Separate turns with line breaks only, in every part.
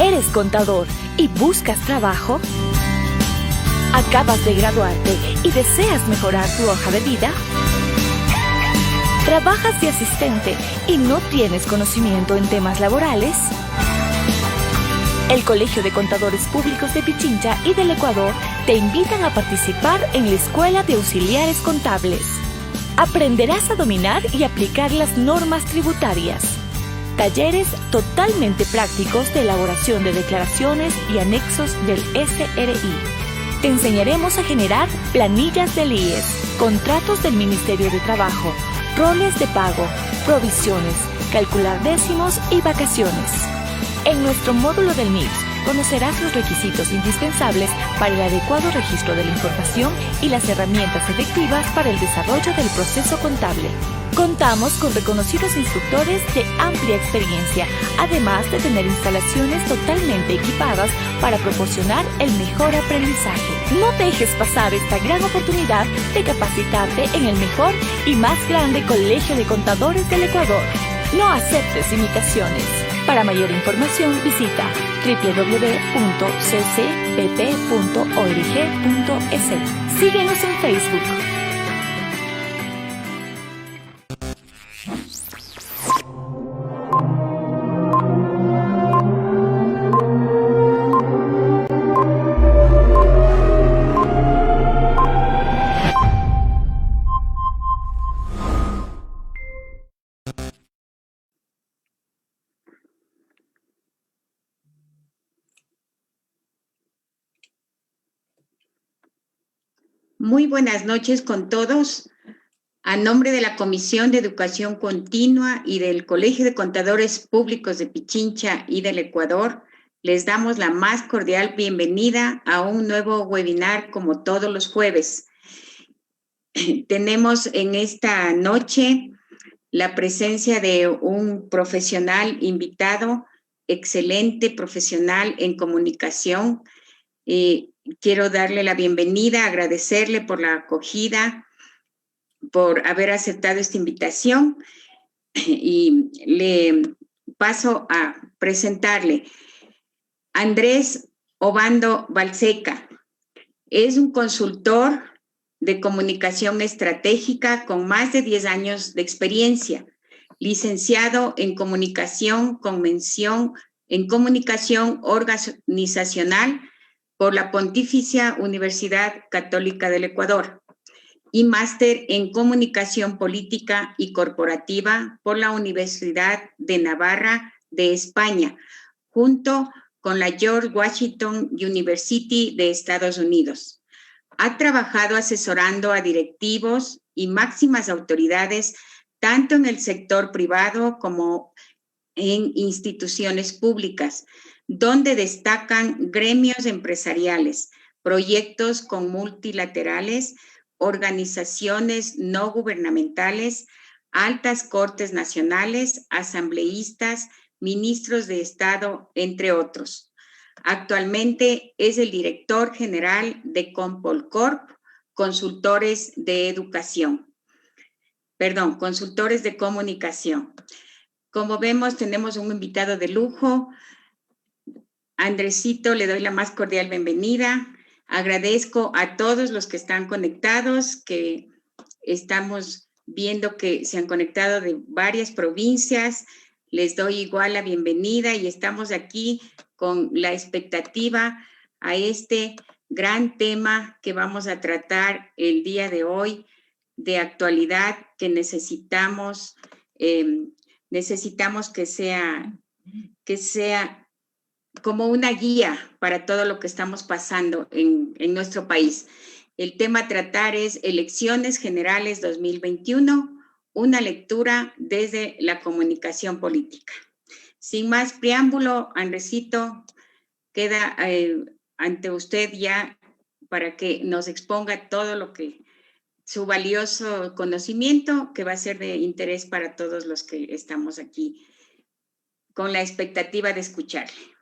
¿Eres contador y buscas trabajo? ¿Acabas de graduarte y deseas mejorar tu hoja de vida? ¿Trabajas de asistente y no tienes conocimiento en temas laborales? El Colegio de Contadores Públicos de Pichincha y del Ecuador te invitan a participar en la Escuela de Auxiliares Contables. Aprenderás a dominar y aplicar las normas tributarias. Talleres totalmente prácticos de elaboración de declaraciones y anexos del SRI. Te enseñaremos a generar planillas del IES, contratos del Ministerio de Trabajo, roles de pago, provisiones, calcular décimos y vacaciones. En nuestro módulo del MIPS conocerás los requisitos indispensables para el adecuado registro de la información y las herramientas efectivas para el desarrollo del proceso contable. Contamos con reconocidos instructores de amplia experiencia, además de tener instalaciones totalmente equipadas para proporcionar el mejor aprendizaje. No dejes pasar esta gran oportunidad de capacitarte en el mejor y más grande Colegio de Contadores del Ecuador. No aceptes imitaciones. Para mayor información visita www.ccpp.org.es. Síguenos en Facebook.
Muy buenas noches con todos. A nombre de la Comisión de Educación Continua y del Colegio de Contadores Públicos de Pichincha y del Ecuador, les damos la más cordial bienvenida a un nuevo webinar como todos los jueves. Tenemos en esta noche la presencia de un profesional invitado, excelente profesional en comunicación. Quiero darle la bienvenida, agradecerle por la acogida, por haber aceptado esta invitación y le paso a presentarle. Andrés Obando Balseca es un consultor de comunicación estratégica con más de 10 años de experiencia, licenciado en comunicación con mención en comunicación organizacional por la Pontificia Universidad Católica del Ecuador y máster en comunicación política y corporativa por la Universidad de Navarra de España, junto con la George Washington University de Estados Unidos. Ha trabajado asesorando a directivos y máximas autoridades tanto en el sector privado como en instituciones públicas, donde destacan gremios empresariales, proyectos con multilaterales, organizaciones no gubernamentales, altas cortes nacionales, asambleístas, ministros de Estado, entre otros. Actualmente es el director general de Compolcorp, consultores de comunicación. Como vemos, tenemos un invitado de lujo. Andresito, le doy la más cordial bienvenida. Agradezco a todos los que están conectados, que estamos viendo que se han conectado de varias provincias. Les doy igual la bienvenida y estamos aquí con la expectativa a este gran tema que vamos a tratar el día de hoy, de actualidad, que necesitamos que sea como una guía para todo lo que estamos pasando en nuestro país. El tema a tratar es Elecciones Generales 2021, una lectura desde la comunicación política. Sin más preámbulo, Andresito, queda ante usted ya para que nos exponga todo lo que su valioso conocimiento, que va a ser de interés para todos los que estamos aquí con la expectativa de escucharle.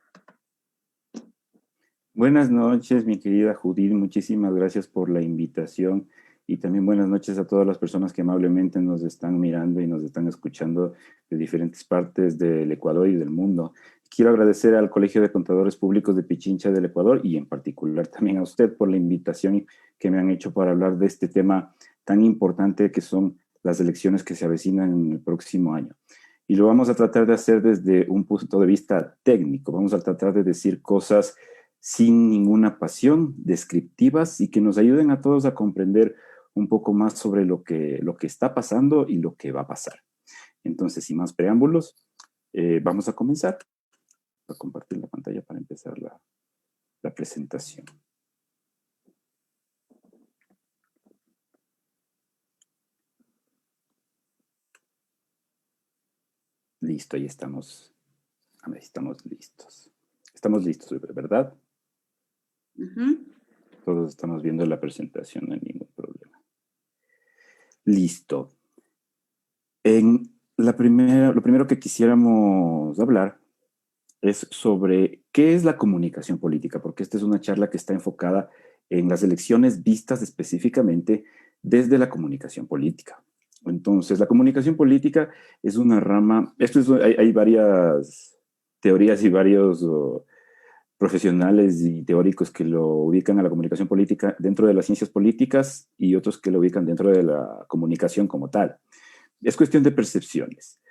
Buenas noches, mi querida Judith. Muchísimas gracias por la invitación y también buenas noches a todas las personas que amablemente nos están mirando y nos están escuchando de diferentes partes del Ecuador y del mundo. Quiero agradecer al Colegio de Contadores Públicos de Pichincha del Ecuador y en particular también a usted por la invitación que me han hecho para hablar de este tema tan importante que son las elecciones que se avecinan en el próximo año. Y lo vamos a tratar de hacer desde un punto de vista técnico. Vamos a tratar de decir cosas sin ninguna pasión, descriptivas y que nos ayuden a todos a comprender un poco más sobre lo que está pasando y lo que va a pasar. Entonces, sin más preámbulos, vamos a comenzar. Voy a compartir la pantalla para empezar la presentación. Listo, ahí estamos. Estamos listos. Estamos listos, ¿verdad? Todos estamos viendo la presentación, no hay ningún problema. Listo. Lo primero que quisiéramos hablar es sobre qué es la comunicación política, porque esta es una charla que está enfocada en las elecciones vistas específicamente desde la comunicación política. Entonces, la comunicación política es una rama, hay varias teorías y varios profesionales y teóricos que lo ubican a la comunicación política dentro de las ciencias políticas y otros que lo ubican dentro de la comunicación como tal. Es cuestión de percepciones,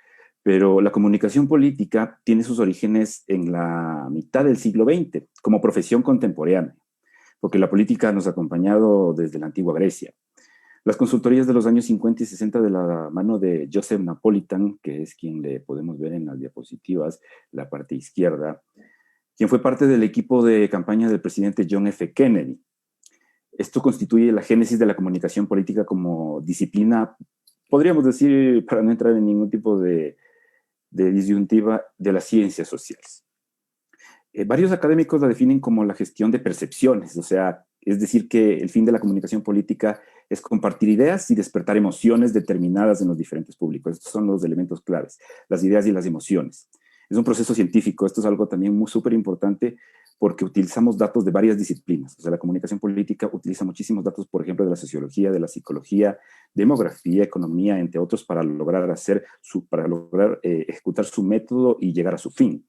pero la comunicación política tiene sus orígenes en la mitad del siglo XX como profesión contemporánea, porque la política nos ha acompañado desde la antigua Grecia. Las consultorías de los años 50 y 60 de la mano de Joseph Napolitan, que es quien le podemos ver en las diapositivas, la parte izquierda, quien fue parte del equipo de campaña del presidente John F. Kennedy. Esto constituye la génesis de la comunicación política como disciplina, podríamos decir, para no entrar en ningún tipo de disyuntiva, de las ciencias sociales. Varios académicos la definen como la gestión de percepciones, o sea, es decir, que el fin de la comunicación política es compartir ideas y despertar emociones determinadas en los diferentes públicos. Estos son los elementos claves, las ideas y las emociones. Es un proceso científico, esto es algo también muy súper importante porque utilizamos datos de varias disciplinas. O sea, la comunicación política utiliza muchísimos datos, por ejemplo, de la sociología, de la psicología, demografía, economía, entre otros, para lograr ejecutar su método y llegar a su fin.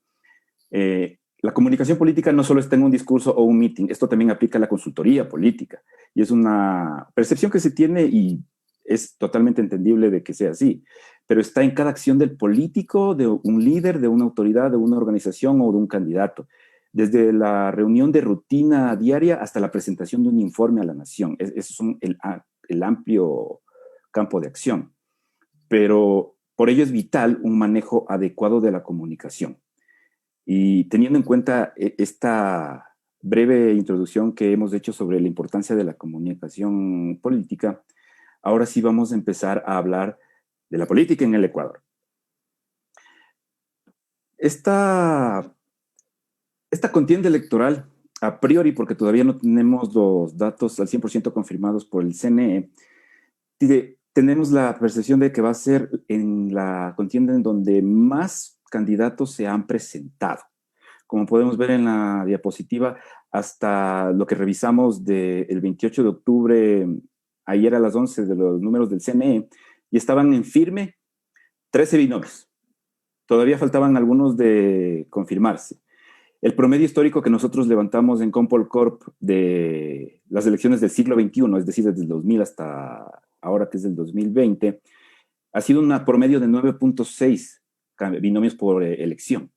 La comunicación política no solo está en un discurso o un meeting, esto también aplica a la consultoría política. Y es una percepción que se tiene y es totalmente entendible de que sea así, pero está en cada acción del político, de un líder, de una autoridad, de una organización o de un candidato. Desde la reunión de rutina diaria hasta la presentación de un informe a la nación. Eso es el amplio campo de acción. Pero por ello es vital un manejo adecuado de la comunicación. Y teniendo en cuenta esta breve introducción que hemos hecho sobre la importancia de la comunicación política, ahora sí vamos a empezar a hablar de la política en el Ecuador. Esta contienda electoral, a priori, porque todavía no tenemos los datos al 100% confirmados por el CNE, tenemos la percepción de que va a ser en la contienda en donde más candidatos se han presentado. Como podemos ver en la diapositiva, hasta lo que revisamos del 28 de octubre, ayer a las 11 de los números del CNE, y estaban en firme 13 binomios. Todavía faltaban algunos de confirmarse. El promedio histórico que nosotros levantamos en Compolcorp de las elecciones del siglo XXI, es decir, desde el 2000 hasta ahora que es el 2020, ha sido un promedio de 9.6 binomios por elección.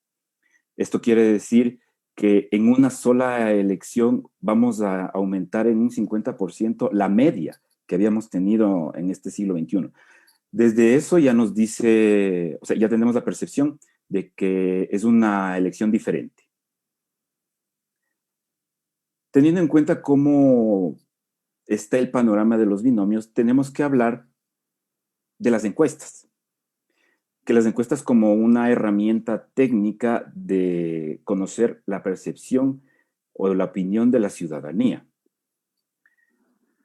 Esto quiere decir que en una sola elección vamos a aumentar en un 50% la media que habíamos tenido en este siglo XXI. Desde eso ya nos dice, o sea, ya tenemos la percepción de que es una elección diferente. Teniendo en cuenta cómo está el panorama de los binomios, tenemos que hablar de las encuestas. Que las encuestas como una herramienta técnica de conocer la percepción o la opinión de la ciudadanía.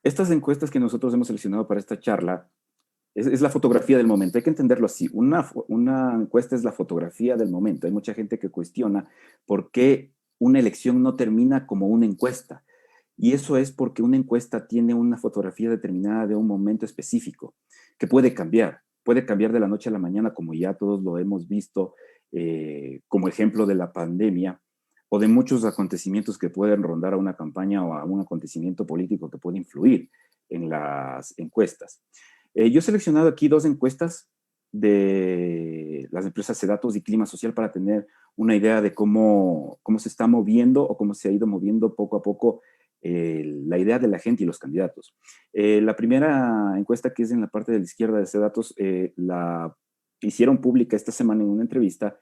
Estas encuestas que nosotros hemos seleccionado para esta charla es la fotografía del momento. Hay que entenderlo así. Una encuesta es la fotografía del momento. Hay mucha gente que cuestiona por qué una elección no termina como una encuesta. Y eso es porque una encuesta tiene una fotografía determinada de un momento específico, que puede cambiar de la noche a la mañana, como ya todos lo hemos visto, como ejemplo de la pandemia, o de muchos acontecimientos que pueden rondar a una campaña o a un acontecimiento político que puede influir en las encuestas. Yo he seleccionado aquí 2 encuestas de las empresas Sedatos y Clima Social para tener una idea de cómo se está moviendo o cómo se ha ido moviendo poco a poco la idea de la gente y los candidatos. La primera encuesta, que es en la parte de la izquierda de Sedatos, la hicieron pública esta semana en una entrevista,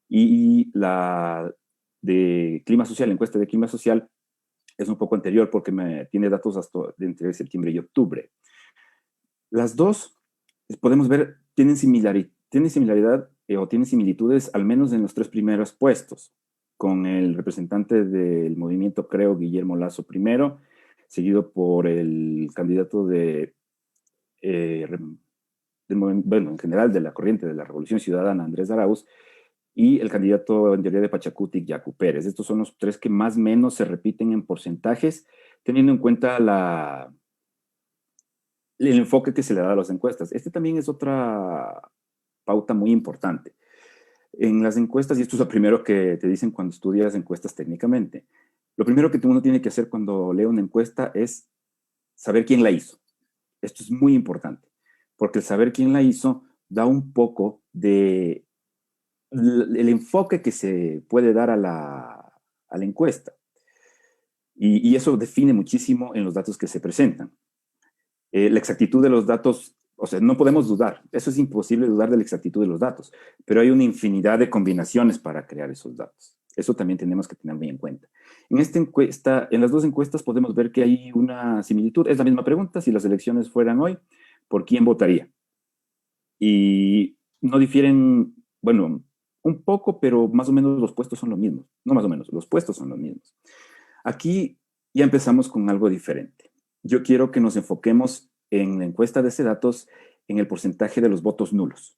y la de Clima Social, la encuesta de Clima Social, es un poco anterior porque tiene datos hasta entre septiembre y octubre. Las dos, podemos ver, tienen similaridad o tienen similitudes, al menos en los 3 primeros puestos, con el representante del movimiento Creo, Guillermo Lasso primero, seguido por el candidato bueno, en general de la corriente de la Revolución Ciudadana, Andrés Arauz, y el candidato en teoría de Pachacutic, Yacu Pérez. Estos son los 3 que más o menos se repiten en porcentajes, teniendo en cuenta el enfoque que se le da a las encuestas. Este también es otra pauta muy importante. En las encuestas, y esto es lo primero que te dicen cuando estudias encuestas técnicamente, lo primero que uno tiene que hacer cuando lee una encuesta es saber quién la hizo. Esto es muy importante, porque el saber quién la hizo da un poco de el enfoque que se puede dar a la encuesta. Y eso define muchísimo en los datos que se presentan. La exactitud de los datos, o sea, no podemos dudar, eso es imposible dudar de la exactitud de los datos, pero hay una infinidad de combinaciones para crear esos datos. Eso también tenemos que tener muy en cuenta. En esta encuesta, en las 2 encuestas podemos ver que hay una similitud. Es la misma pregunta: si las elecciones fueran hoy, ¿por quién votaría? Y no difieren, bueno, un poco, pero más o menos los puestos son los mismos. No más o menos, los puestos son los mismos. Aquí ya empezamos con algo diferente. Yo quiero que nos enfoquemos en la encuesta de Sedatos en el porcentaje de los votos nulos.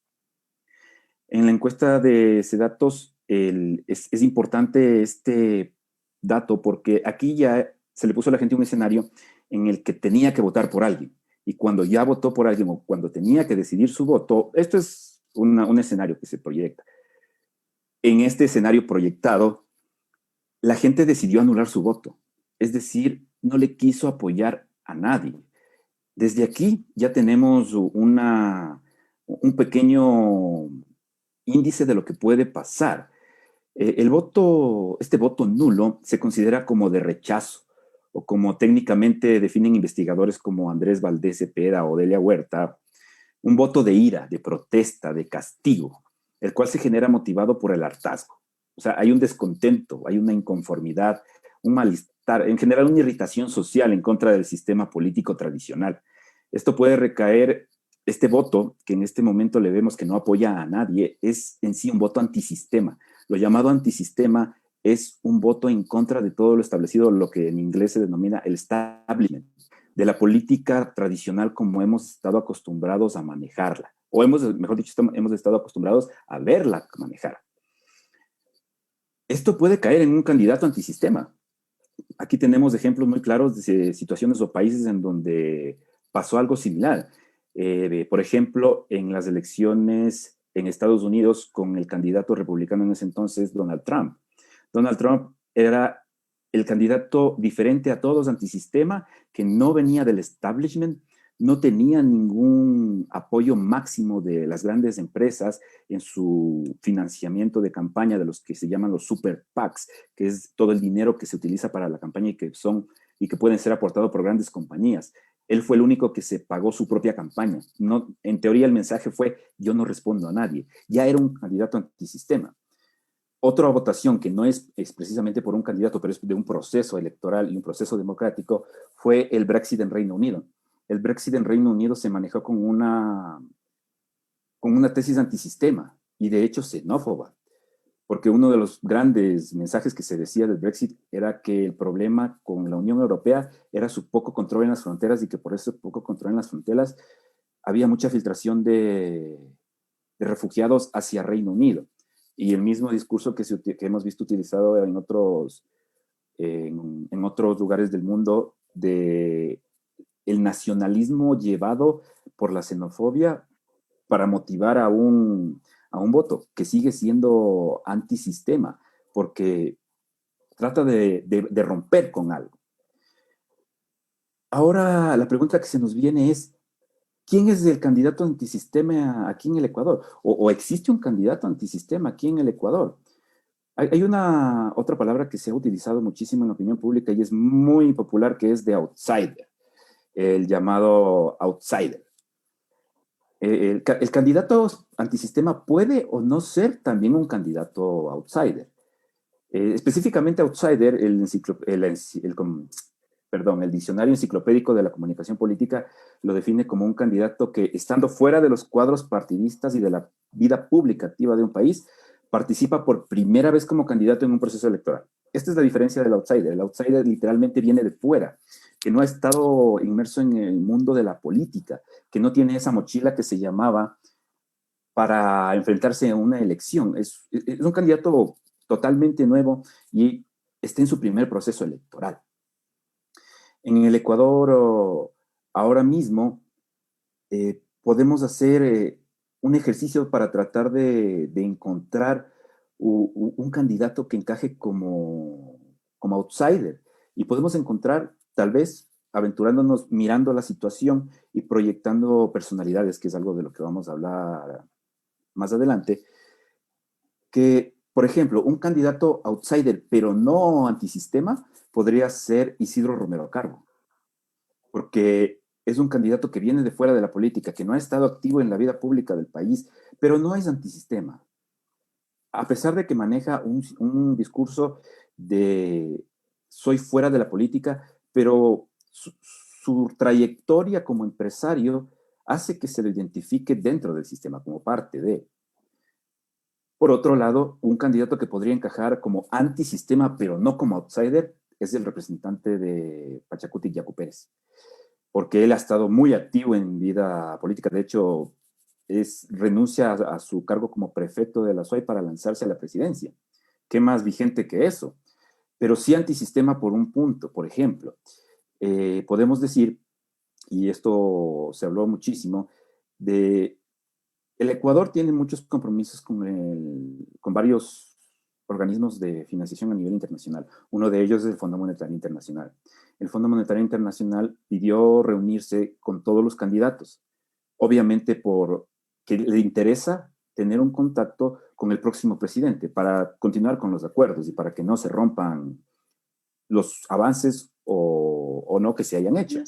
En la encuesta de Sedatos es importante este dato porque aquí ya se le puso a la gente un escenario en el que tenía que votar por alguien. Y cuando ya votó por alguien o cuando tenía que decidir su voto, esto es un escenario que se proyecta. En este escenario proyectado, la gente decidió anular su voto. Es decir, no le quiso apoyar a nadie. Desde aquí ya tenemos un pequeño índice de lo que puede pasar. Este voto nulo se considera como de rechazo, o como técnicamente definen investigadores como Andrés Valdés Cepeda o Delia Huerta, un voto de ira, de protesta, de castigo, el cual se genera motivado por el hartazgo. O sea, hay un descontento, hay una inconformidad, un malestar, en general una irritación social en contra del sistema político tradicional. Esto puede recaer, este voto, que en este momento le vemos que no apoya a nadie, es en sí un voto antisistema. Lo llamado antisistema es un voto en contra de todo lo establecido, lo que en inglés se denomina el establishment, de la política tradicional como hemos estado acostumbrados a manejarla, o mejor dicho, hemos estado acostumbrados a verla manejar. Esto puede caer en un candidato antisistema. Aquí tenemos ejemplos muy claros de situaciones o países en donde pasó algo similar. Por ejemplo, en las elecciones en Estados Unidos con el candidato republicano en ese entonces, Donald Trump. Donald Trump era el candidato diferente a todos, antisistema, que no venía del establishment, no tenía ningún apoyo máximo de las grandes empresas en su financiamiento de campaña, de los que se llaman los super PACs, que es todo el dinero que se utiliza para la campaña y que pueden ser aportados por grandes compañías. Él fue el único que se pagó su propia campaña. No, en teoría el mensaje fue: yo no respondo a nadie. Ya era un candidato antisistema. Otra votación que no es precisamente por un candidato, pero es de un proceso electoral y un proceso democrático, fue el Brexit en Reino Unido. El Brexit en Reino Unido se manejó con una tesis antisistema y de hecho xenófoba, porque uno de los grandes mensajes que se decía del Brexit era que el problema con la Unión Europea era su poco control en las fronteras, y que por ese poco control en las fronteras había mucha filtración de refugiados hacia Reino Unido. Y el mismo discurso que hemos visto utilizado en otros en otros lugares del mundo de el nacionalismo llevado por la xenofobia para motivar a un voto que sigue siendo antisistema, porque trata de romper con algo. Ahora, la pregunta que se nos viene es, ¿quién es el candidato antisistema aquí en el Ecuador? ¿O existe un candidato antisistema aquí en el Ecuador? Hay una otra palabra que se ha utilizado muchísimo en la opinión pública y es muy popular, que es de outsider, el llamado outsider. El candidato antisistema puede o no ser también un candidato outsider. Específicamente outsider, el diccionario enciclopédico de la comunicación política lo define como un candidato que, estando fuera de los cuadros partidistas y de la vida pública activa de un país, participa por primera vez como candidato en un proceso electoral. Esta es la diferencia del outsider. El outsider literalmente viene de fuera, que no ha estado inmerso en el mundo de la política, que no tiene esa mochila que se llamaba para enfrentarse a una elección. Es un candidato totalmente nuevo y está en su primer proceso electoral. En el Ecuador, ahora mismo, podemos hacer un ejercicio para tratar de encontrar un candidato que encaje como outsider. Y podemos encontrar, tal vez, aventurándonos, mirando la situación y proyectando personalidades, que es algo de lo que vamos a hablar más adelante, que, por ejemplo, un candidato outsider, pero no antisistema, podría ser Isidro Romero Carbo, porque es un candidato que viene de fuera de la política, que no ha estado activo en la vida pública del país, pero no es antisistema. A pesar de que maneja un discurso de soy fuera de la política, pero su trayectoria como empresario hace que se lo identifique dentro del sistema, como parte de. Por otro lado, un candidato que podría encajar como antisistema, pero no como outsider, es el representante de Pachacuti, Yacu Pérez, porque él ha estado muy activo en vida política. De hecho, renuncia a su cargo como prefecto de la SUAY para lanzarse a la presidencia. ¿Qué más vigente que eso? Pero sí antisistema por un punto. Por ejemplo, podemos decir, y esto se habló muchísimo, el Ecuador tiene muchos compromisos con varios organismos de financiación a nivel internacional. Uno de ellos es el Fondo Monetario Internacional. El Fondo Monetario Internacional pidió reunirse con todos los candidatos, obviamente porque le interesa tener un contacto con el próximo presidente para continuar con los acuerdos y para que no se rompan los avances o no que se hayan hecho.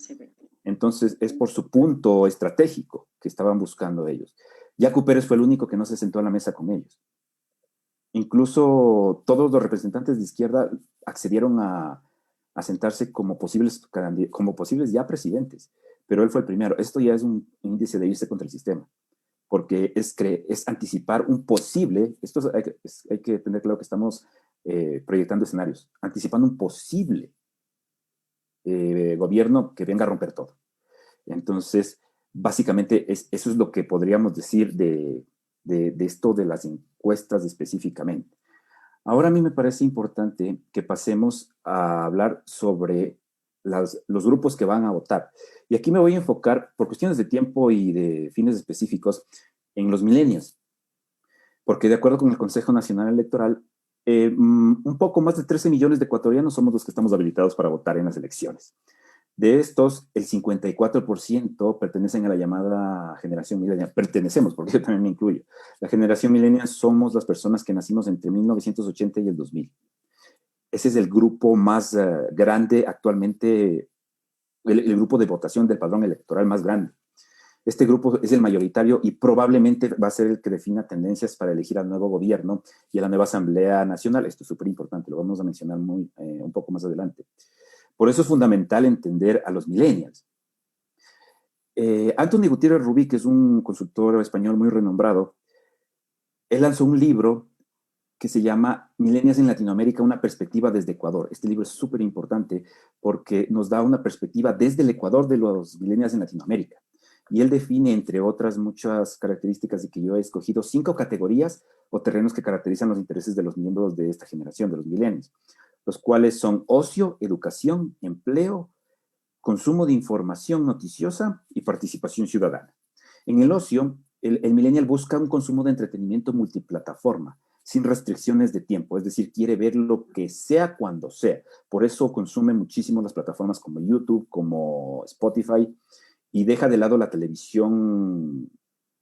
Entonces, es por su punto estratégico que estaban buscando ellos. Yacu Pérez fue el único que no se sentó a la mesa con ellos. Incluso todos los representantes de izquierda accedieron a sentarse como posibles ya presidentes, pero él fue el primero. Esto ya es un índice de irse contra el sistema, porque es anticipar un posible, hay que tener claro que estamos proyectando escenarios, anticipando un posible gobierno que venga a romper todo. Entonces, básicamente eso es lo que podríamos decir de esto de las encuestas específicamente. Ahora a mí me parece importante que pasemos a hablar sobre los grupos que van a votar. Y aquí me voy a enfocar, por cuestiones de tiempo y de fines específicos, en los millennials. Porque de acuerdo con el Consejo Nacional Electoral, un poco más de 13 millones de ecuatorianos somos los que estamos habilitados para votar en las elecciones. De estos, el 54% pertenecen a la llamada generación millennial. Pertenecemos, porque yo también me incluyo. La generación millennial somos las personas que nacimos entre 1980 y el 2000. Ese es el grupo más grande actualmente, el grupo de votación del padrón electoral más grande. Este grupo es el mayoritario y probablemente va a ser el que defina tendencias para elegir al nuevo gobierno y a la nueva Asamblea Nacional. Esto es súper importante, lo vamos a mencionar un poco más adelante. Por eso es fundamental entender a los millennials. Anthony Gutiérrez Rubí, que es un consultor español muy renombrado, él lanzó un libro que se llama Millennials en Latinoamérica, una perspectiva desde Ecuador. Este libro es súper importante porque nos da una perspectiva desde el Ecuador de los millennials en Latinoamérica. Y él define, entre otras muchas características, y que yo he escogido 5 categorías o terrenos que caracterizan los intereses de los miembros de esta generación, de los millennials. los cuales son ocio, educación, empleo, consumo de información noticiosa y participación ciudadana. En el ocio, el millennial busca un consumo de entretenimiento multiplataforma, sin restricciones de tiempo, es decir, quiere ver lo que sea cuando sea. Por eso consume muchísimo las plataformas como YouTube, como Spotify, y deja de lado la televisión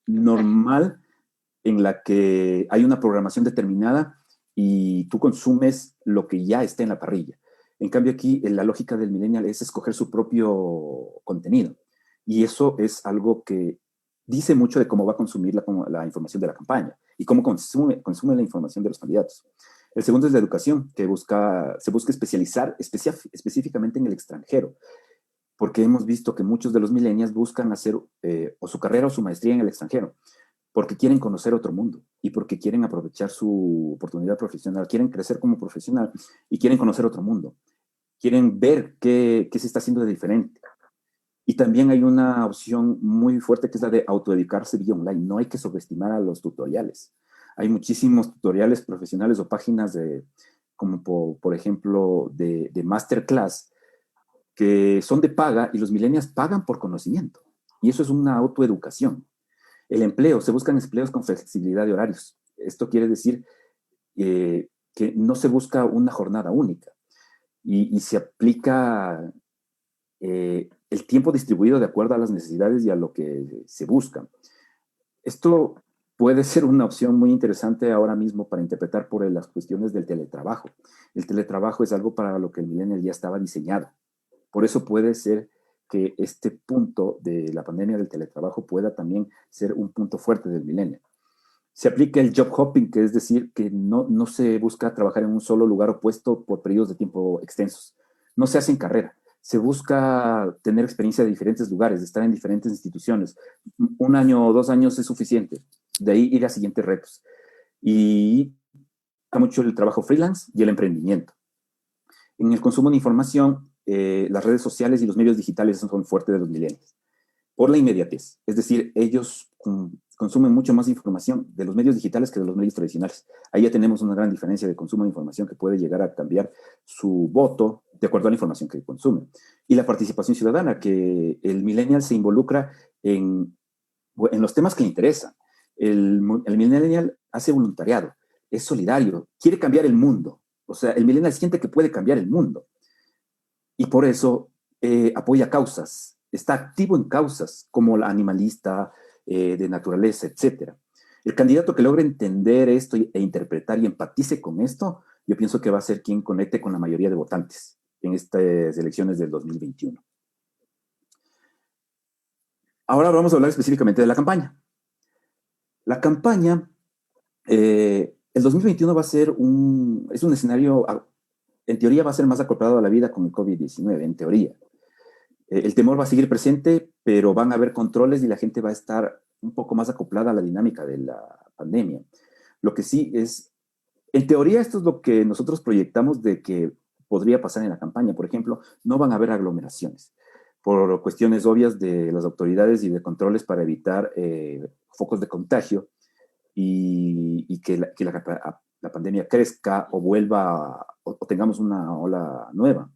normal en la que hay una programación determinada y tú consumes lo que ya está en la parrilla. En cambio aquí la lógica del millennial es escoger su propio contenido y eso es algo que dice mucho de cómo va a consumir la información de la campaña y cómo consume la información de los candidatos. El segundo es la educación, que se busca especializar específicamente en el extranjero, porque hemos visto que muchos de los millennials buscan hacer o su carrera o su maestría en el extranjero, porque quieren conocer otro mundo y porque quieren aprovechar su oportunidad profesional, quieren crecer como profesional y quieren conocer otro mundo, quieren ver qué se está haciendo de diferente. Y también hay una opción muy fuerte que es la de autoeducarse vía online. No hay que subestimar a los tutoriales. Hay muchísimos tutoriales profesionales o páginas como por ejemplo de masterclass que son de paga y los millennials pagan por conocimiento. Y eso es una autoeducación. El empleo, se buscan empleos con flexibilidad de horarios. Esto quiere decir que no se busca una jornada única y se aplica el tiempo distribuido de acuerdo a las necesidades y a lo que se busca. Esto puede ser una opción muy interesante ahora mismo para interpretar por las cuestiones del teletrabajo. El teletrabajo es algo para lo que el millennial ya estaba diseñado. Por eso puede ser que este punto de la pandemia del teletrabajo pueda también ser un punto fuerte del milenio. Se aplica el job hopping, que es decir, que no se busca trabajar en un solo lugar o puesto por periodos de tiempo extensos. No se hace en carrera. Se busca tener experiencia de diferentes lugares, de estar en diferentes instituciones. 1 año o 2 años es suficiente. De ahí ir a siguientes retos. Y mucho el trabajo freelance y el emprendimiento. En el consumo de información, las redes sociales y los medios digitales son fuertes de los millennials por la inmediatez. Es decir, ellos consumen mucho más información de los medios digitales que de los medios tradicionales. Ahí ya tenemos una gran diferencia de consumo de información que puede llegar a cambiar su voto de acuerdo a la información que consume. Y la participación ciudadana, que el millennial se involucra en los temas que le interesan. El millennial hace voluntariado, es solidario, quiere cambiar el mundo. O sea, el millennial siente que puede cambiar el mundo. Y por eso apoya causas, está activo en causas como la animalista, de naturaleza, etc. El candidato que logre entender esto e interpretar y empatice con esto, yo pienso que va a ser quien conecte con la mayoría de votantes en estas elecciones del 2021. Ahora vamos a hablar específicamente de la campaña. La campaña, el 2021 va a ser es un escenario, en teoría va a ser más acoplado a la vida con el COVID-19, en teoría. El temor va a seguir presente, pero van a haber controles y la gente va a estar un poco más acoplada a la dinámica de la pandemia. Lo que sí es, en teoría esto es lo que nosotros proyectamos de que podría pasar en la campaña. Por ejemplo, no van a haber aglomeraciones por cuestiones obvias de las autoridades y de controles para evitar focos de contagio y que la pandemia crezca o vuelva o tengamos una ola nueva.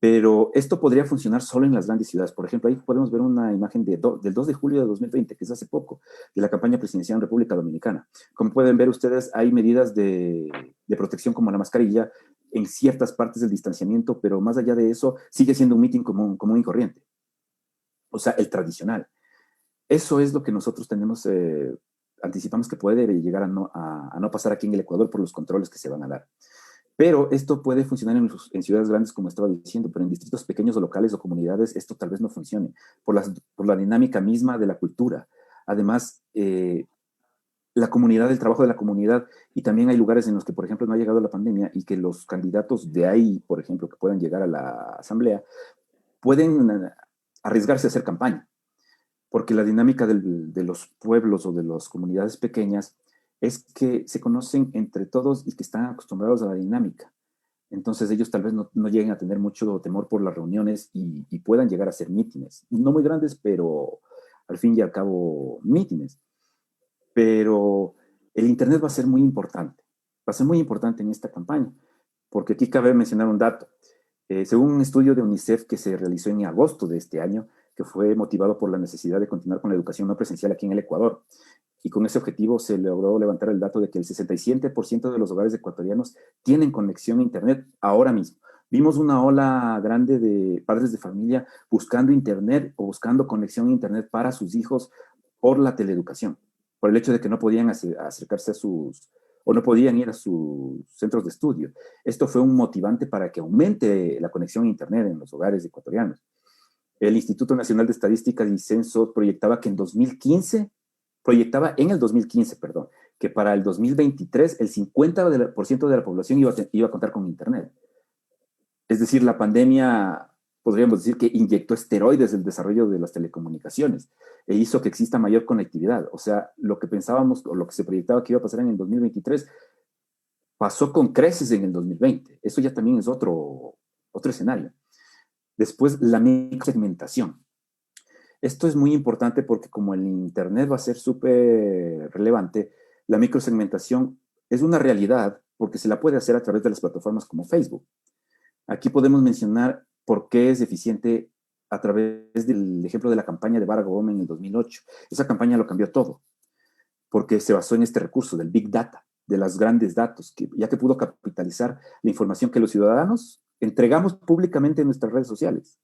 Pero esto podría funcionar solo en las grandes ciudades. Por ejemplo, ahí podemos ver una imagen del 2 de julio de 2020, que es hace poco, de la campaña presidencial en República Dominicana. Como pueden ver ustedes, hay medidas de protección como la mascarilla en ciertas partes del distanciamiento, pero más allá de eso, sigue siendo un mitin común y corriente. O sea, el tradicional. Eso es lo que nosotros anticipamos que puede llegar a no pasar aquí en el Ecuador por los controles que se van a dar. Pero esto puede funcionar en ciudades grandes, como estaba diciendo, pero en distritos pequeños o locales o comunidades esto tal vez no funcione por la dinámica misma de la cultura. Además, la comunidad, el trabajo de la comunidad, y también hay lugares en los que, por ejemplo, no ha llegado la pandemia y que los candidatos de ahí, por ejemplo, que puedan llegar a la asamblea, pueden arriesgarse a hacer campaña, porque la dinámica de los pueblos o de las comunidades pequeñas es que se conocen entre todos y que están acostumbrados a la dinámica. Entonces ellos tal vez no lleguen a tener mucho temor por las reuniones y puedan llegar a hacer mítines. No muy grandes, pero al fin y al cabo mítines. Pero el Internet va a ser muy importante. Va a ser muy importante en esta campaña. porque aquí cabe mencionar un dato. Según un estudio de UNICEF que se realizó en agosto de este año, que fue motivado por la necesidad de continuar con la educación no presencial aquí en el Ecuador, y con ese objetivo se logró levantar el dato de que el 67% de los hogares ecuatorianos tienen conexión a Internet ahora mismo. Vimos una ola grande de padres de familia buscando Internet o buscando conexión a Internet para sus hijos por la teleeducación, por el hecho de que no podían acercarse a o no podían ir a sus centros de estudio. Esto fue un motivante para que aumente la conexión a Internet en los hogares ecuatorianos. El Instituto Nacional de Estadística y Censo proyectaba en el 2015, perdón, que para el 2023 el 50% de la población iba a contar con Internet. Es decir, la pandemia, podríamos decir que inyectó esteroides en el desarrollo de las telecomunicaciones e hizo que exista mayor conectividad. O sea, lo que pensábamos o lo que se proyectaba que iba a pasar en el 2023 pasó con creces en el 2020. Eso ya también es otro escenario. Después, la microsegmentación. Esto es muy importante porque como el Internet va a ser súper relevante, la microsegmentación es una realidad porque se la puede hacer a través de las plataformas como Facebook. Aquí podemos mencionar por qué es eficiente a través del ejemplo de la campaña de Barack Obama en el 2008. Esa campaña lo cambió todo, porque se basó en este recurso del Big Data, de los grandes datos, ya que pudo capitalizar la información que los ciudadanos entregamos públicamente en nuestras redes sociales.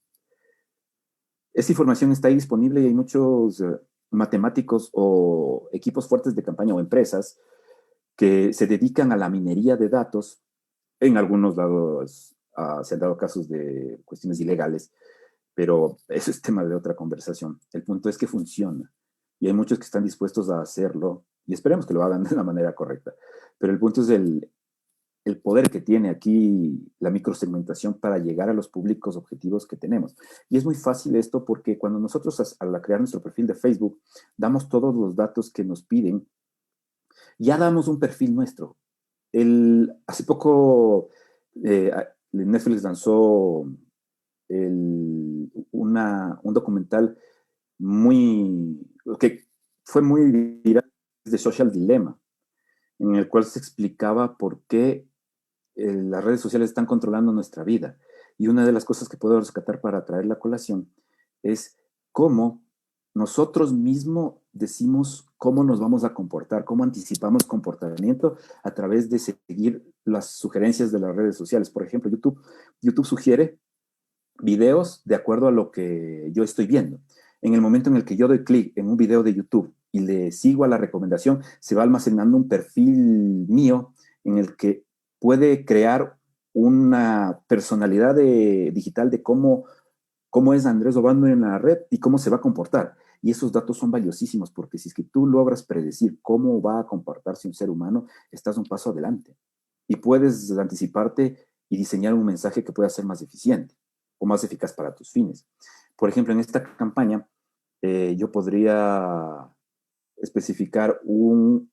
Esa información está ahí disponible y hay muchos matemáticos o equipos fuertes de campaña o empresas que se dedican a la minería de datos. En algunos lados se han dado casos de cuestiones ilegales, pero eso es tema de otra conversación. El punto es que funciona y hay muchos que están dispuestos a hacerlo y esperemos que lo hagan de la manera correcta. Pero el punto es el poder que tiene aquí la microsegmentación para llegar a los públicos objetivos que tenemos. Y es muy fácil esto porque cuando nosotros al crear nuestro perfil de Facebook damos todos los datos que nos piden, ya damos un perfil nuestro. Hace poco Netflix lanzó un documental que fue muy viral, de Social Dilemma, en el cual se explicaba por qué las redes sociales están controlando nuestra vida. Y una de las cosas que puedo rescatar para traer la colación es cómo nosotros mismos decimos cómo nos vamos a comportar, cómo anticipamos comportamiento a través de seguir las sugerencias de las redes sociales. Por ejemplo, YouTube sugiere videos de acuerdo a lo que yo estoy viendo. En el momento en el que yo doy clic en un video de YouTube y le sigo a la recomendación, se va almacenando un perfil mío en el que puede crear una personalidad digital de cómo es Andrés Obando en la red y cómo se va a comportar. Y esos datos son valiosísimos porque si es que tú logras predecir cómo va a comportarse un ser humano, estás un paso adelante. Y puedes anticiparte y diseñar un mensaje que pueda ser más eficiente o más eficaz para tus fines. Por ejemplo, en esta campaña, yo podría especificar un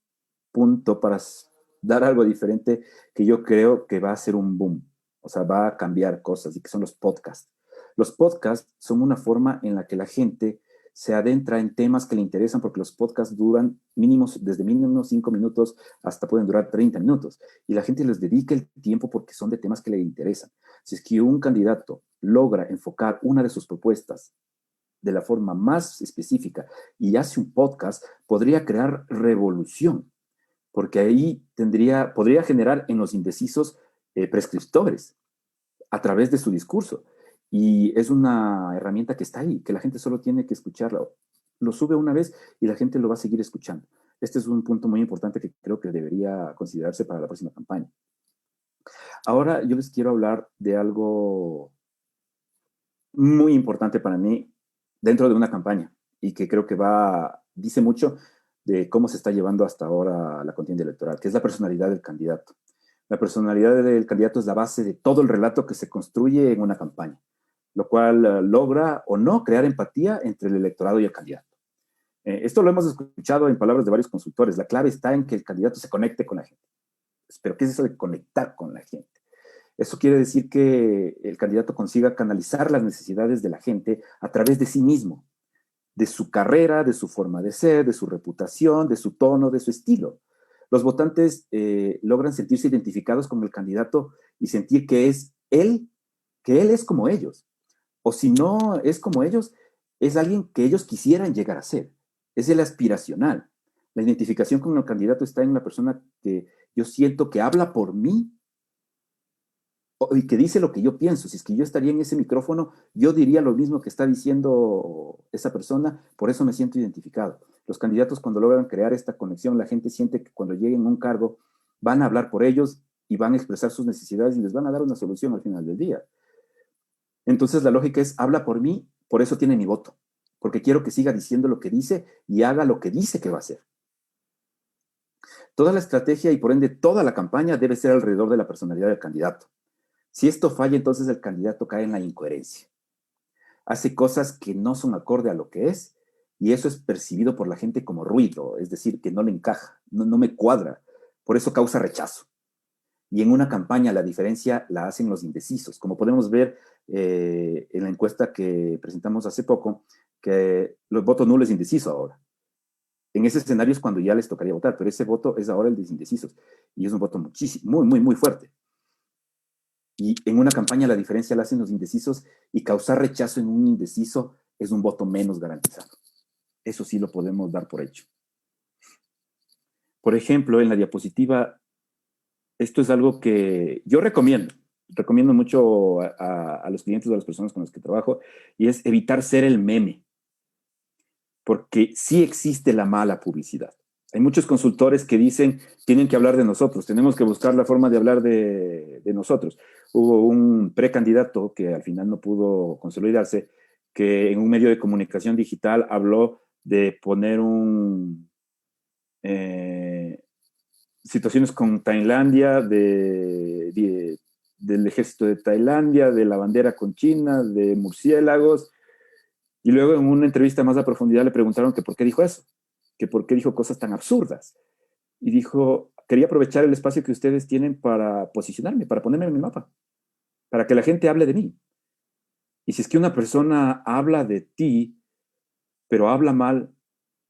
punto para dar algo diferente que yo creo que va a ser un boom, o sea, va a cambiar cosas y que son los podcasts. Los podcasts son una forma en la que la gente se adentra en temas que le interesan porque los podcasts duran desde mínimos 5 minutos hasta pueden durar 30 minutos y la gente les dedica el tiempo porque son de temas que le interesan. Si es que un candidato logra enfocar una de sus propuestas de la forma más específica y hace un podcast, podría crear revolución, porque ahí podría generar en los indecisos prescriptores a través de su discurso. Y es una herramienta que está ahí, que la gente solo tiene que escucharla. Lo sube una vez y la gente lo va a seguir escuchando. Este es un punto muy importante que creo que debería considerarse para la próxima campaña. Ahora yo les quiero hablar de algo muy importante para mí dentro de una campaña y que creo que dice mucho de cómo se está llevando hasta ahora la contienda electoral, que es la personalidad del candidato. La personalidad del candidato es la base de todo el relato que se construye en una campaña, lo cual logra o no crear empatía entre el electorado y el candidato. Esto lo hemos escuchado en palabras de varios consultores. La clave está en que el candidato se conecte con la gente. Pero ¿qué es eso de conectar con la gente? Eso quiere decir que el candidato consiga canalizar las necesidades de la gente a través de sí mismo, de su carrera, de su forma de ser, de su reputación, de su tono, de su estilo. los votantes logran sentirse identificados con el candidato y sentir que él es como ellos. O si no es como ellos, es alguien que ellos quisieran llegar a ser. Es el aspiracional. La identificación con el candidato está en una persona que yo siento que habla por mí y que dice lo que yo pienso. Si es que yo estaría en ese micrófono, yo diría lo mismo que está diciendo esa persona, por eso me siento identificado. Los candidatos, cuando logran crear esta conexión, la gente siente que cuando lleguen a un cargo van a hablar por ellos y van a expresar sus necesidades y les van a dar una solución al final del día. Entonces la lógica es, habla por mí, por eso tiene mi voto, porque quiero que siga diciendo lo que dice y haga lo que dice que va a hacer. Toda la estrategia y por ende toda la campaña debe ser alrededor de la personalidad del candidato. Si esto falla, entonces el candidato cae en la incoherencia. Hace cosas que no son acorde a lo que es y eso es percibido por la gente como ruido, es decir, que no le encaja, no me cuadra, por eso causa rechazo. Y en una campaña la diferencia la hacen los indecisos. Como podemos ver en la encuesta que presentamos hace poco, que el voto nulo es indeciso ahora. En ese escenario es cuando ya les tocaría votar, pero ese voto es ahora el de los indecisos. Y es un voto muy fuerte. Y en una campaña la diferencia la hacen los indecisos y causar rechazo en un indeciso es un voto menos garantizado. Eso sí lo podemos dar por hecho. Por ejemplo, en la diapositiva, esto es algo que yo recomiendo mucho a los clientes o a las personas con las que trabajo, y es evitar ser el meme, porque sí existe la mala publicidad. Hay muchos consultores que dicen, tienen que hablar de nosotros, tenemos que buscar la forma de hablar de nosotros. Hubo un precandidato que al final no pudo consolidarse, que en un medio de comunicación digital habló de poner situaciones con Tailandia, del ejército de Tailandia, de la bandera con China, de murciélagos. Y luego en una entrevista más a profundidad le preguntaron que por qué dijo eso, que por qué dijo cosas tan absurdas. Y dijo, quería aprovechar el espacio que ustedes tienen para posicionarme, para ponerme en el mapa, para que la gente hable de mí. Y si es que una persona habla de ti, pero habla mal,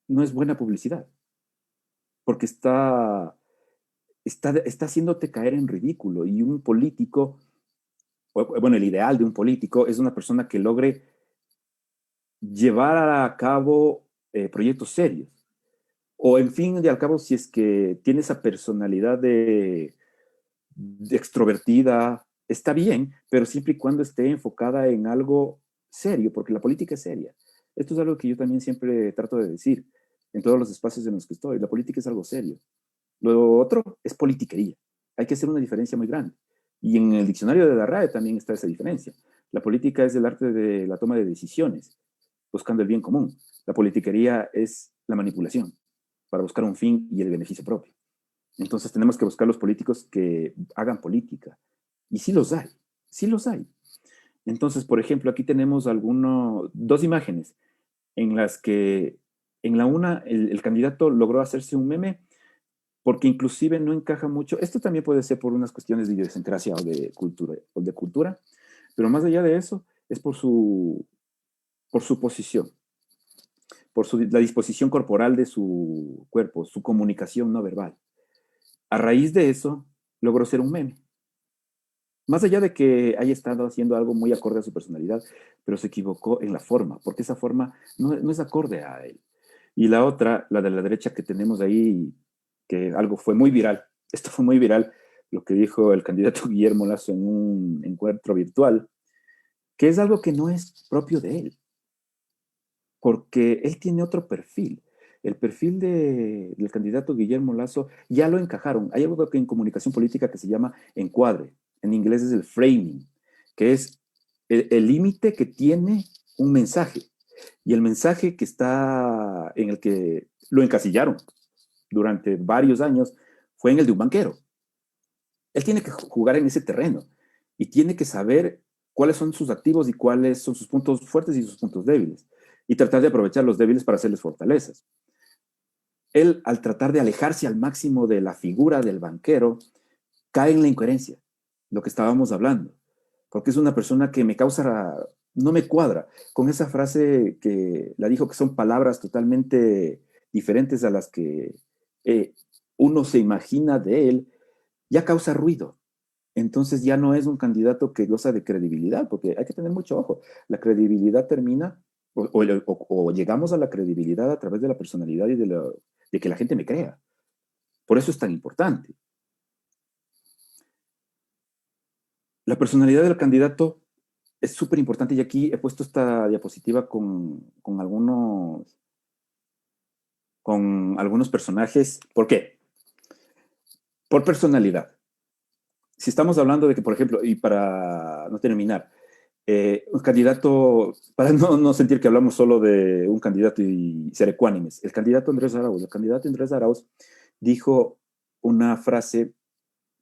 no es buena publicidad, porque está haciéndote caer en ridículo. Y un político, bueno, el ideal de un político es una persona que logre llevar a cabo proyectos serios. O en fin, de al cabo, si es que tiene esa personalidad de extrovertida, está bien, pero siempre y cuando esté enfocada en algo serio, porque la política es seria. Esto es algo que yo también siempre trato de decir en todos los espacios en los que estoy. La política es algo serio. Lo otro es politiquería. Hay que hacer una diferencia muy grande. Y en el diccionario de la RAE también está esa diferencia. La política es el arte de la toma de decisiones, buscando el bien común. La politiquería es la manipulación para buscar un fin y el beneficio propio. Entonces tenemos que buscar los políticos que hagan política. Y sí los hay, sí los hay. Entonces, por ejemplo, aquí tenemos dos imágenes en las que en la una el candidato logró hacerse un meme porque inclusive no encaja mucho. Esto también puede ser por unas cuestiones de idiosincrasia o de cultura, pero más allá de eso es por su posición, por la disposición corporal de su cuerpo, su comunicación no verbal. A raíz de eso, logró ser un meme. Más allá de que haya estado haciendo algo muy acorde a su personalidad, pero se equivocó en la forma, porque esa forma no es acorde a él. Y la otra, la de la derecha que tenemos ahí, que algo fue muy viral. Esto fue muy viral, lo que dijo el candidato Guillermo Lasso en un encuentro virtual, que es algo que no es propio de él, porque él tiene otro perfil. El perfil del candidato Guillermo Lasso ya lo encajaron. Hay algo que en comunicación política que se llama encuadre. En inglés es el framing, que es el límite que tiene un mensaje. Y el mensaje que está en el que lo encasillaron durante varios años fue en el de un banquero. Él tiene que jugar en ese terreno y tiene que saber cuáles son sus activos y cuáles son sus puntos fuertes y sus puntos débiles y tratar de aprovechar los débiles para hacerles fortalezas. Él, al tratar de alejarse al máximo de la figura del banquero, cae en la incoherencia, lo que estábamos hablando, porque es una persona que no me cuadra con esa frase que la dijo que son palabras totalmente diferentes a las que uno se imagina de él, ya causa ruido. Entonces ya no es un candidato que goza de credibilidad, porque hay que tener mucho ojo. La credibilidad termina, o llegamos a la credibilidad a través de la personalidad y de que la gente me crea. Por eso es tan importante. La personalidad del candidato es súper importante, y aquí he puesto esta diapositiva con algunos personajes. ¿Por qué? Por personalidad. Si estamos hablando de que, por ejemplo, y para no terminar, un candidato, para no sentir que hablamos solo de un candidato y ser ecuánimes, el candidato Andrés Arauz dijo una frase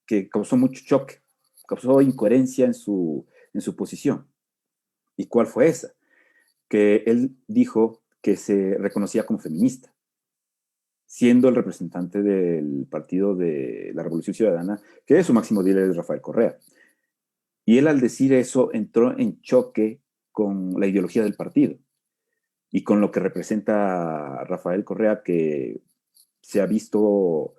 que causó mucho choque, causó incoherencia en su posición. ¿Y cuál fue esa? Que él dijo que se reconocía como feminista, siendo el representante del Partido de la Revolución Ciudadana, que su máximo líder es Rafael Correa. Y él, al decir eso, entró en choque con la ideología del partido y con lo que representa Rafael Correa, que se ha visto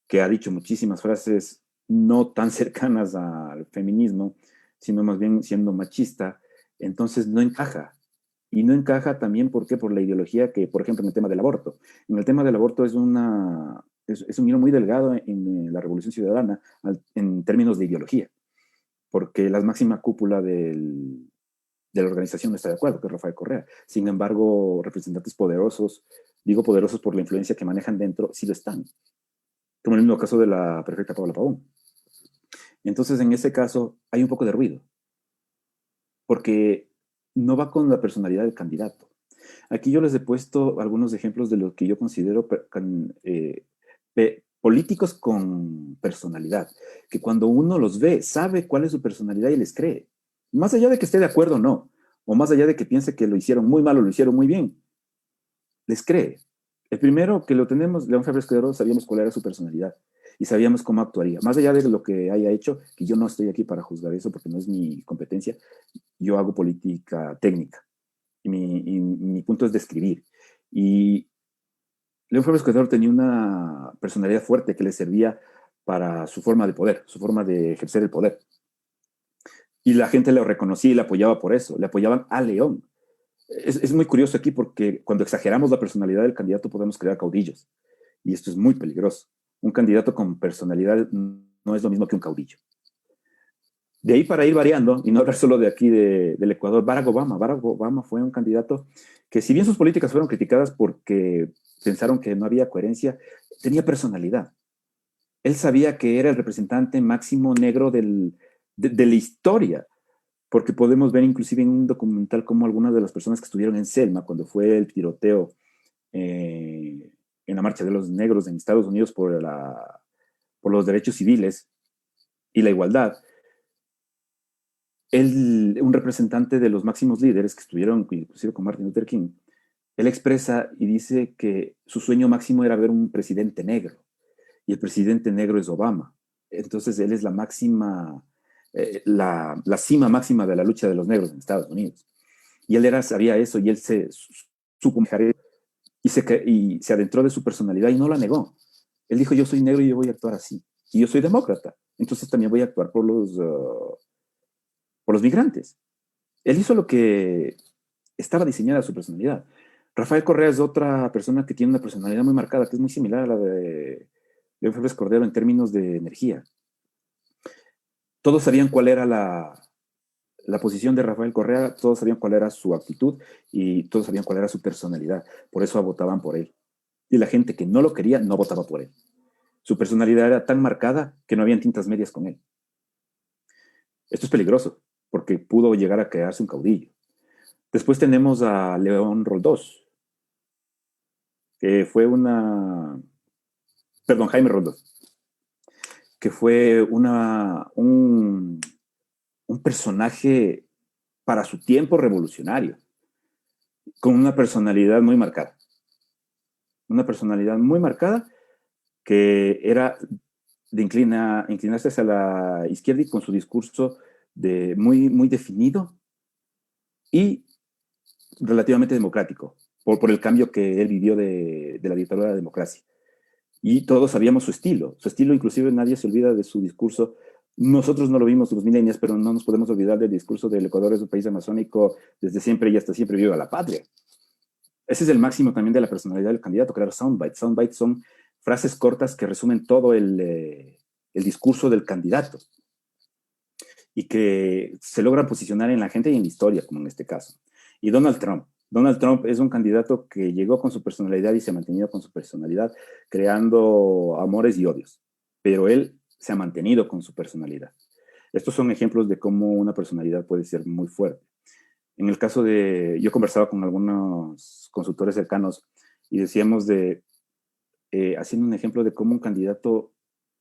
que ha dicho muchísimas frases no tan cercanas al feminismo, sino más bien siendo machista. Entonces no encaja. Y no encaja también, ¿por qué? Por la ideología que, por ejemplo, en el tema del aborto. En el tema del aborto es un hilo muy delgado en la Revolución Ciudadana en términos de ideología, porque la máxima cúpula de la organización no está de acuerdo, que es Rafael Correa. Sin embargo, representantes poderosos, digo poderosos por la influencia que manejan dentro, sí lo están. Como en el mismo caso de la prefecta Paula Pavón. Entonces, en ese caso, hay un poco de ruido, porque no va con la personalidad del candidato. Aquí yo les he puesto algunos ejemplos de lo que yo considero políticos con personalidad, que cuando uno los ve, sabe cuál es su personalidad y les cree. Más allá de que esté de acuerdo o no, o más allá de que piense que lo hicieron muy mal o lo hicieron muy bien, les cree. El primero que lo tenemos, León Febres Cordero, sabíamos cuál era su personalidad y sabíamos cómo actuaría. Más allá de lo que haya hecho, que yo no estoy aquí para juzgar eso porque no es mi competencia, yo hago política técnica y mi punto es describir. Y León Febres Cordero tenía una personalidad fuerte que le servía para su forma de poder, su forma de ejercer el poder. Y la gente lo reconocía y le apoyaba por eso, le apoyaban a León. Es muy curioso aquí porque cuando exageramos la personalidad del candidato podemos crear caudillos. Y esto es muy peligroso. Un candidato con personalidad no es lo mismo que un caudillo. De ahí, para ir variando, y no hablar solo de aquí del Ecuador, Barack Obama fue un candidato que, si bien sus políticas fueron criticadas porque pensaron que no había coherencia, tenía personalidad. Él sabía que era el representante máximo negro de la historia, porque podemos ver inclusive en un documental cómo algunas de las personas que estuvieron en Selma cuando fue el tiroteo en la marcha de los negros en Estados Unidos por los derechos civiles y la igualdad, un representante de los máximos líderes que estuvieron inclusive con Martin Luther King, él expresa y dice que su sueño máximo era ver un presidente negro, y el presidente negro es Obama. Entonces él es la máxima, la cima máxima de la lucha de los negros en Estados Unidos. Y él sabía eso, y él supo manejar y se adentró de su personalidad y no la negó. Él dijo: yo soy negro y yo voy a actuar así. Y yo soy demócrata, entonces también voy a actuar por los migrantes. Él hizo lo que estaba diseñada su personalidad. Rafael Correa es otra persona que tiene una personalidad muy marcada, que es muy similar a la de León Febres Cordero en términos de energía. Todos sabían cuál era la posición de Rafael Correa, todos sabían cuál era su actitud y todos sabían cuál era su personalidad. Por eso votaban por él. Y la gente que no lo quería no votaba por él. Su personalidad era tan marcada que no habían tintas medias con él. Esto es peligroso, porque pudo llegar a crearse un caudillo. Después tenemos a León Roldós, que fue Jaime Roldós, que fue un personaje para su tiempo revolucionario, con una personalidad muy marcada. Una personalidad muy marcada que era de inclinarse hacia la izquierda y con su discurso muy, muy definido y relativamente democrático, por el cambio que él vivió de la dictadura a la democracia. Y todos sabíamos su estilo. Su estilo, inclusive, nadie se olvida de su discurso. Nosotros no lo vimos los millennials, pero no nos podemos olvidar del discurso del Ecuador es un país amazónico desde siempre y hasta siempre viva la patria. Ese es el máximo también de la personalidad del candidato, crear soundbites. Soundbites son frases cortas que resumen todo el discurso del candidato y que se logran posicionar en la gente y en la historia, como en este caso. Y Donald Trump. Donald Trump es un candidato que llegó con su personalidad y se ha mantenido con su personalidad, creando amores y odios. Pero él se ha mantenido con su personalidad. Estos son ejemplos de cómo una personalidad puede ser muy fuerte. En el caso de, yo conversaba con algunos consultores cercanos y decíamos haciendo un ejemplo de cómo un candidato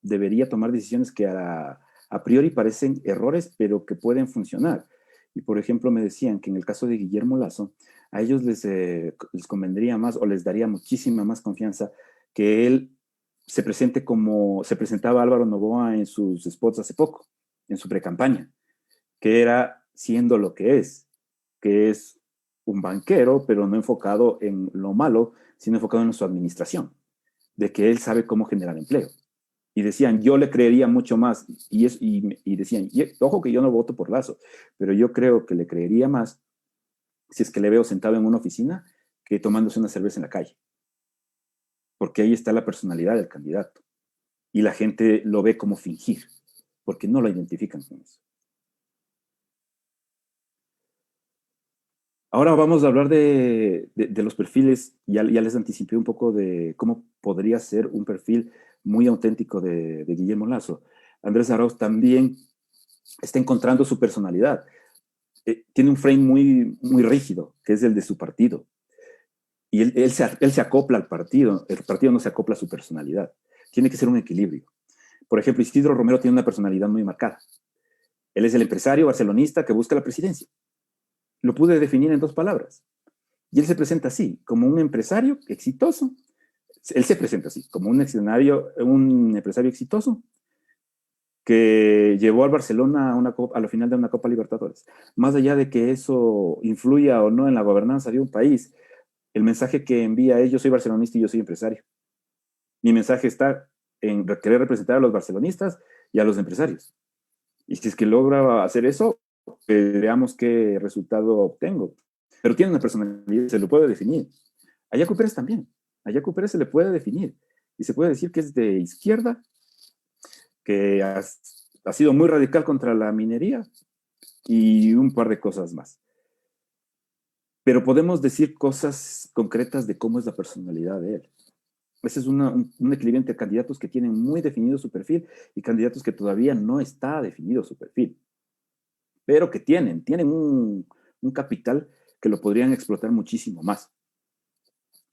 debería tomar decisiones que a priori parecen errores, pero que pueden funcionar. Y por ejemplo me decían que en el caso de Guillermo Lasso, a ellos les convendría más o les daría muchísima más confianza que él se presente como se presentaba Álvaro Noboa en sus spots hace poco, en su precampaña, que era siendo lo que es un banquero, pero no enfocado en lo malo, sino enfocado en su administración, de que él sabe cómo generar empleo. Y decían, yo le creería mucho más, y decían, ojo que yo no voto por Lasso, pero yo creo que le creería más si es que le veo sentado en una oficina que tomándose una cerveza en la calle. Porque ahí está la personalidad del candidato. Y la gente lo ve como fingir, porque no lo identifican con eso. Ahora vamos a hablar de los perfiles. Ya les anticipé un poco de cómo podría ser un perfil muy auténtico de Guillermo Lasso. Andrés Arauz también está encontrando su personalidad. Tiene un frame muy rígido, que es el de su partido. Y él se acopla al partido. El partido no se acopla a su personalidad. Tiene que ser un equilibrio. Por ejemplo, Isidro Romero tiene una personalidad muy marcada. Él es el empresario barcelonista que busca la presidencia. Lo pude definir en 2 palabras. Y él se presenta así, como un empresario exitoso. Él se presenta así, como un empresario exitoso que llevó al Barcelona a la final de una Copa Libertadores. Más allá de que eso influya o no en la gobernanza de un país, el mensaje que envía es: yo soy barcelonista y yo soy empresario. Mi mensaje está en querer representar a los barcelonistas y a los empresarios. Y si es que logra hacer eso, veamos qué resultado obtengo. Pero tiene una personalidad, se lo puede definir. A Yacu Pérez también. A Yacu Pérez se le puede definir. Y se puede decir que es de izquierda, que ha sido muy radical contra la minería y un par de cosas más. Pero podemos decir cosas concretas de cómo es la personalidad de él. Ese es un equilibrio entre candidatos que tienen muy definido su perfil y candidatos que todavía no está definido su perfil, pero que tienen un capital que lo podrían explotar muchísimo más.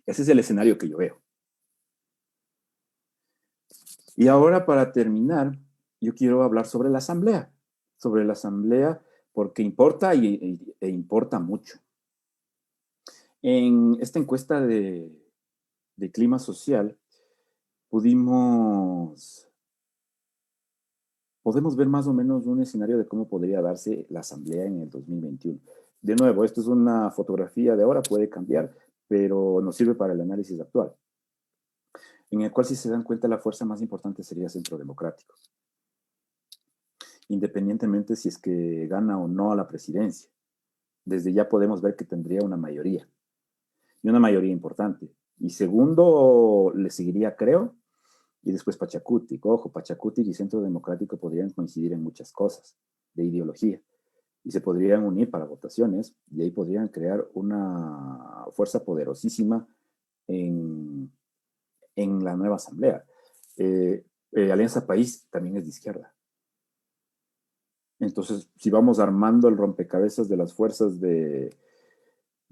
Ese es el escenario que yo veo. Y ahora, para terminar, yo quiero hablar sobre la asamblea porque importa e importa mucho. En esta encuesta de clima social, podemos ver más o menos un escenario de cómo podría darse la asamblea en el 2021. De nuevo, esto es una fotografía de ahora, puede cambiar, pero nos sirve para el análisis actual, en el cual, si se dan cuenta, la fuerza más importante sería Centro Democrático, independientemente si es que gana o no a la presidencia. Desde ya podemos ver que tendría una mayoría, y una mayoría importante. Y segundo, le seguiría, creo, y después Pachacuti. Ojo, Pachacuti y Centro Democrático podrían coincidir en muchas cosas de ideología y se podrían unir para votaciones y ahí podrían crear una fuerza poderosísima en la nueva asamblea. Alianza País también es de izquierda. Entonces, si vamos armando el rompecabezas de las fuerzas de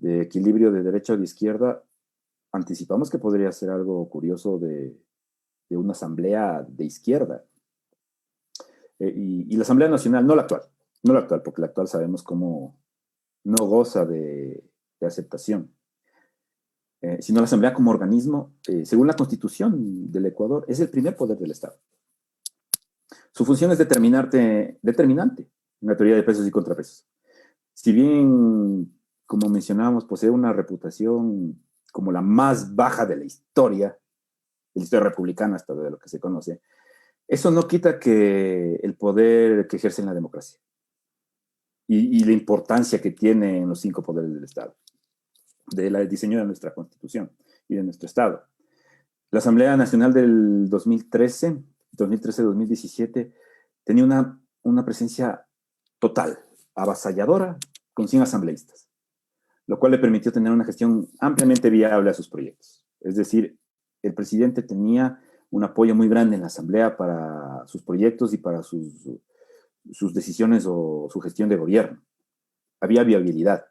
equilibrio de derecha o de izquierda, anticipamos que podría ser algo curioso de una asamblea de izquierda. Y la Asamblea Nacional, no la actual, porque la actual sabemos cómo no goza de aceptación, sino la Asamblea como organismo, según la Constitución del Ecuador, es el primer poder del Estado. Su función es determinante en la teoría de pesos y contrapesos. Si bien, como mencionábamos, posee una reputación como la más baja de la historia, la historia republicana hasta de lo que se conoce, eso no quita que el poder que ejerce en la democracia y la importancia que tiene en los 5 poderes del Estado, del diseño de nuestra Constitución y de nuestro Estado. La Asamblea Nacional del 2013-2017, tenía una presencia total, avasalladora, con 100 asambleístas, lo cual le permitió tener una gestión ampliamente viable a sus proyectos. Es decir, el presidente tenía un apoyo muy grande en la Asamblea para sus proyectos y para sus decisiones o su gestión de gobierno. Había viabilidad.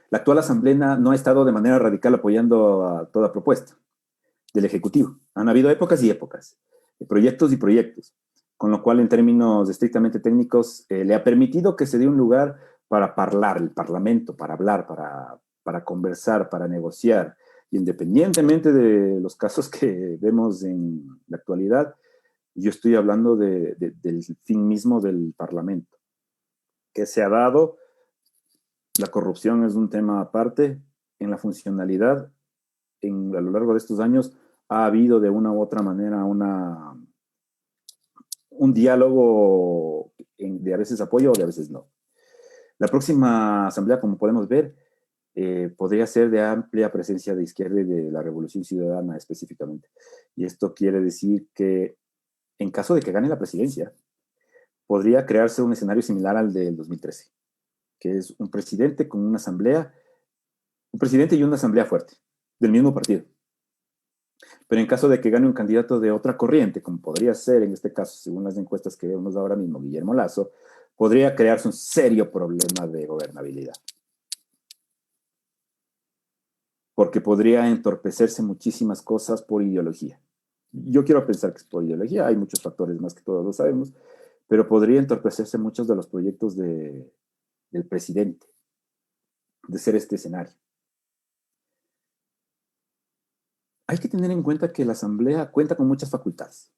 La actual Asamblea no ha estado de manera radical apoyando a toda propuesta del Ejecutivo. Han habido épocas y épocas, proyectos y proyectos, con lo cual en términos estrictamente técnicos le ha permitido que se dé un lugar para hablar, el Parlamento, para hablar, para conversar, para negociar. Y independientemente de los casos que vemos en la actualidad, yo estoy hablando del fin mismo del Parlamento, que se ha dado. La corrupción es un tema aparte. En la funcionalidad, a lo largo de estos años, ha habido de una u otra manera un diálogo de a veces apoyo o de a veces no. La próxima asamblea, como podemos ver, podría ser de amplia presencia de izquierda y de la Revolución Ciudadana específicamente. Y esto quiere decir que en caso de que gane la presidencia, podría crearse un escenario similar al del 2013, que es un presidente con una asamblea, un presidente y una asamblea fuerte, del mismo partido. Pero en caso de que gane un candidato de otra corriente, como podría ser en este caso, según las encuestas que vemos ahora mismo, Guillermo Lasso, podría crearse un serio problema de gobernabilidad. Porque podría entorpecerse muchísimas cosas por ideología. Yo quiero pensar que es por ideología, hay muchos factores más que todos lo sabemos, pero podría entorpecerse muchos de los proyectos del presidente, de ser este escenario. Hay que tener en cuenta que la Asamblea cuenta con muchas facultades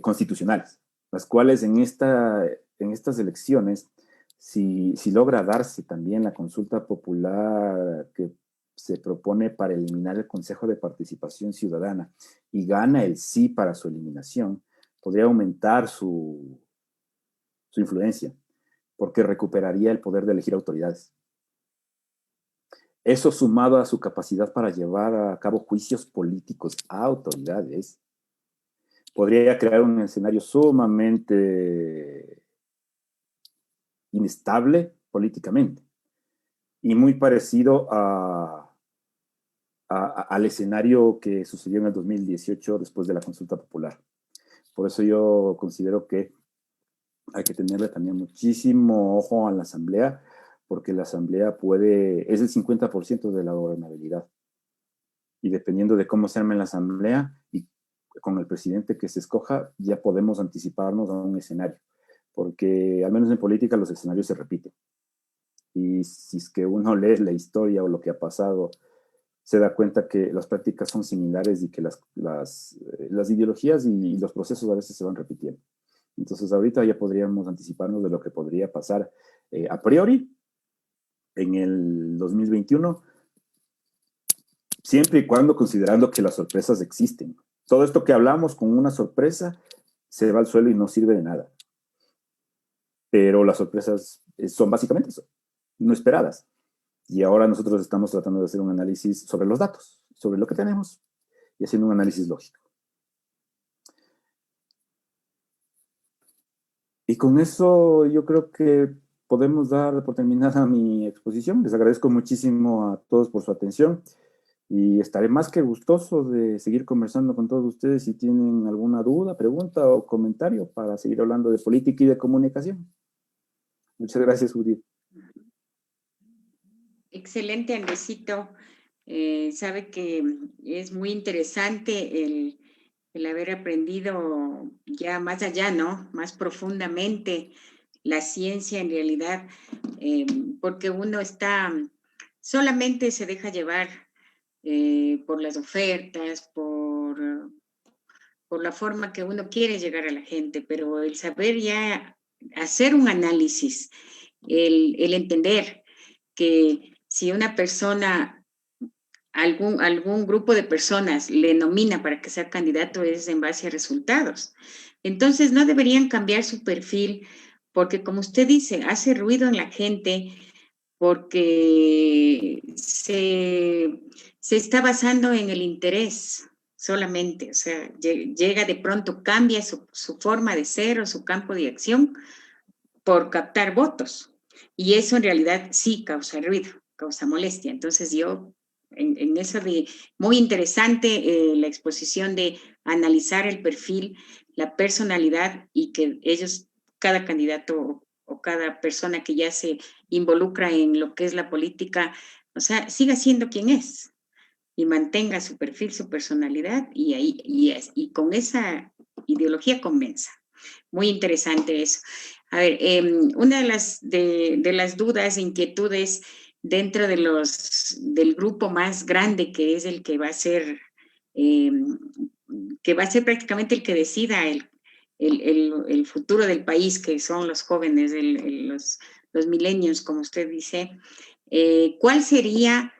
constitucionales, las cuales en estas elecciones, si logra darse también la consulta popular que se propone para eliminar el Consejo de Participación Ciudadana y gana el sí para su eliminación, podría aumentar su influencia, porque recuperaría el poder de elegir autoridades. Eso sumado a su capacidad para llevar a cabo juicios políticos a autoridades, podría crear un escenario sumamente inestable políticamente y muy parecido al escenario que sucedió en el 2018 después de la consulta popular. Por eso yo considero que hay que tenerle también muchísimo ojo a la Asamblea, porque la Asamblea es el 50% de la gobernabilidad. Y dependiendo de cómo se arme la Asamblea y con el presidente que se escoja, ya podemos anticiparnos a un escenario, porque al menos en política los escenarios se repiten. Y si es que uno lee la historia o lo que ha pasado, se da cuenta que las prácticas son similares y que las ideologías y los procesos a veces se van repitiendo. Entonces ahorita ya podríamos anticiparnos de lo que podría pasar a priori en el 2021, siempre y cuando considerando que las sorpresas existen. Todo esto que hablamos con una sorpresa se va al suelo y no sirve de nada. Pero las sorpresas son básicamente eso, no esperadas. Y ahora nosotros estamos tratando de hacer un análisis sobre los datos, sobre lo que tenemos, y haciendo un análisis lógico. Y con eso yo creo que podemos dar por terminada mi exposición. Les agradezco muchísimo a todos por su atención y estaré más que gustoso de seguir conversando con todos ustedes si tienen alguna duda, pregunta o comentario para seguir hablando de política y de comunicación. Muchas gracias, Judith.
Excelente, Andresito. Sabe que es muy interesante el haber aprendido ya más allá, ¿no? Más profundamente la ciencia en realidad, porque uno solamente se deja llevar por las ofertas, por la forma que uno quiere llegar a la gente, pero el saber ya hacer un análisis, el entender que si una persona algún grupo de personas le nomina para que sea candidato es en base a resultados. Entonces, no deberían cambiar su perfil porque, como usted dice, hace ruido en la gente porque se está basando en el interés solamente. O sea, llega de pronto, cambia su forma de ser o su campo de acción por captar votos. Y eso en realidad sí causa ruido, causa molestia. Entonces yo, en eso de, muy interesante la exposición de analizar el perfil, la personalidad y que ellos, cada candidato o cada persona que ya se involucra en lo que es la política, o sea, siga siendo quien es y mantenga su perfil, su personalidad y con esa ideología convenza. Muy interesante eso. A ver, una de las dudas e inquietudes dentro del grupo más grande, que es el eh, que va a ser prácticamente el que decida el futuro del país, que son los jóvenes, los millennials, como usted dice, ¿cuál sería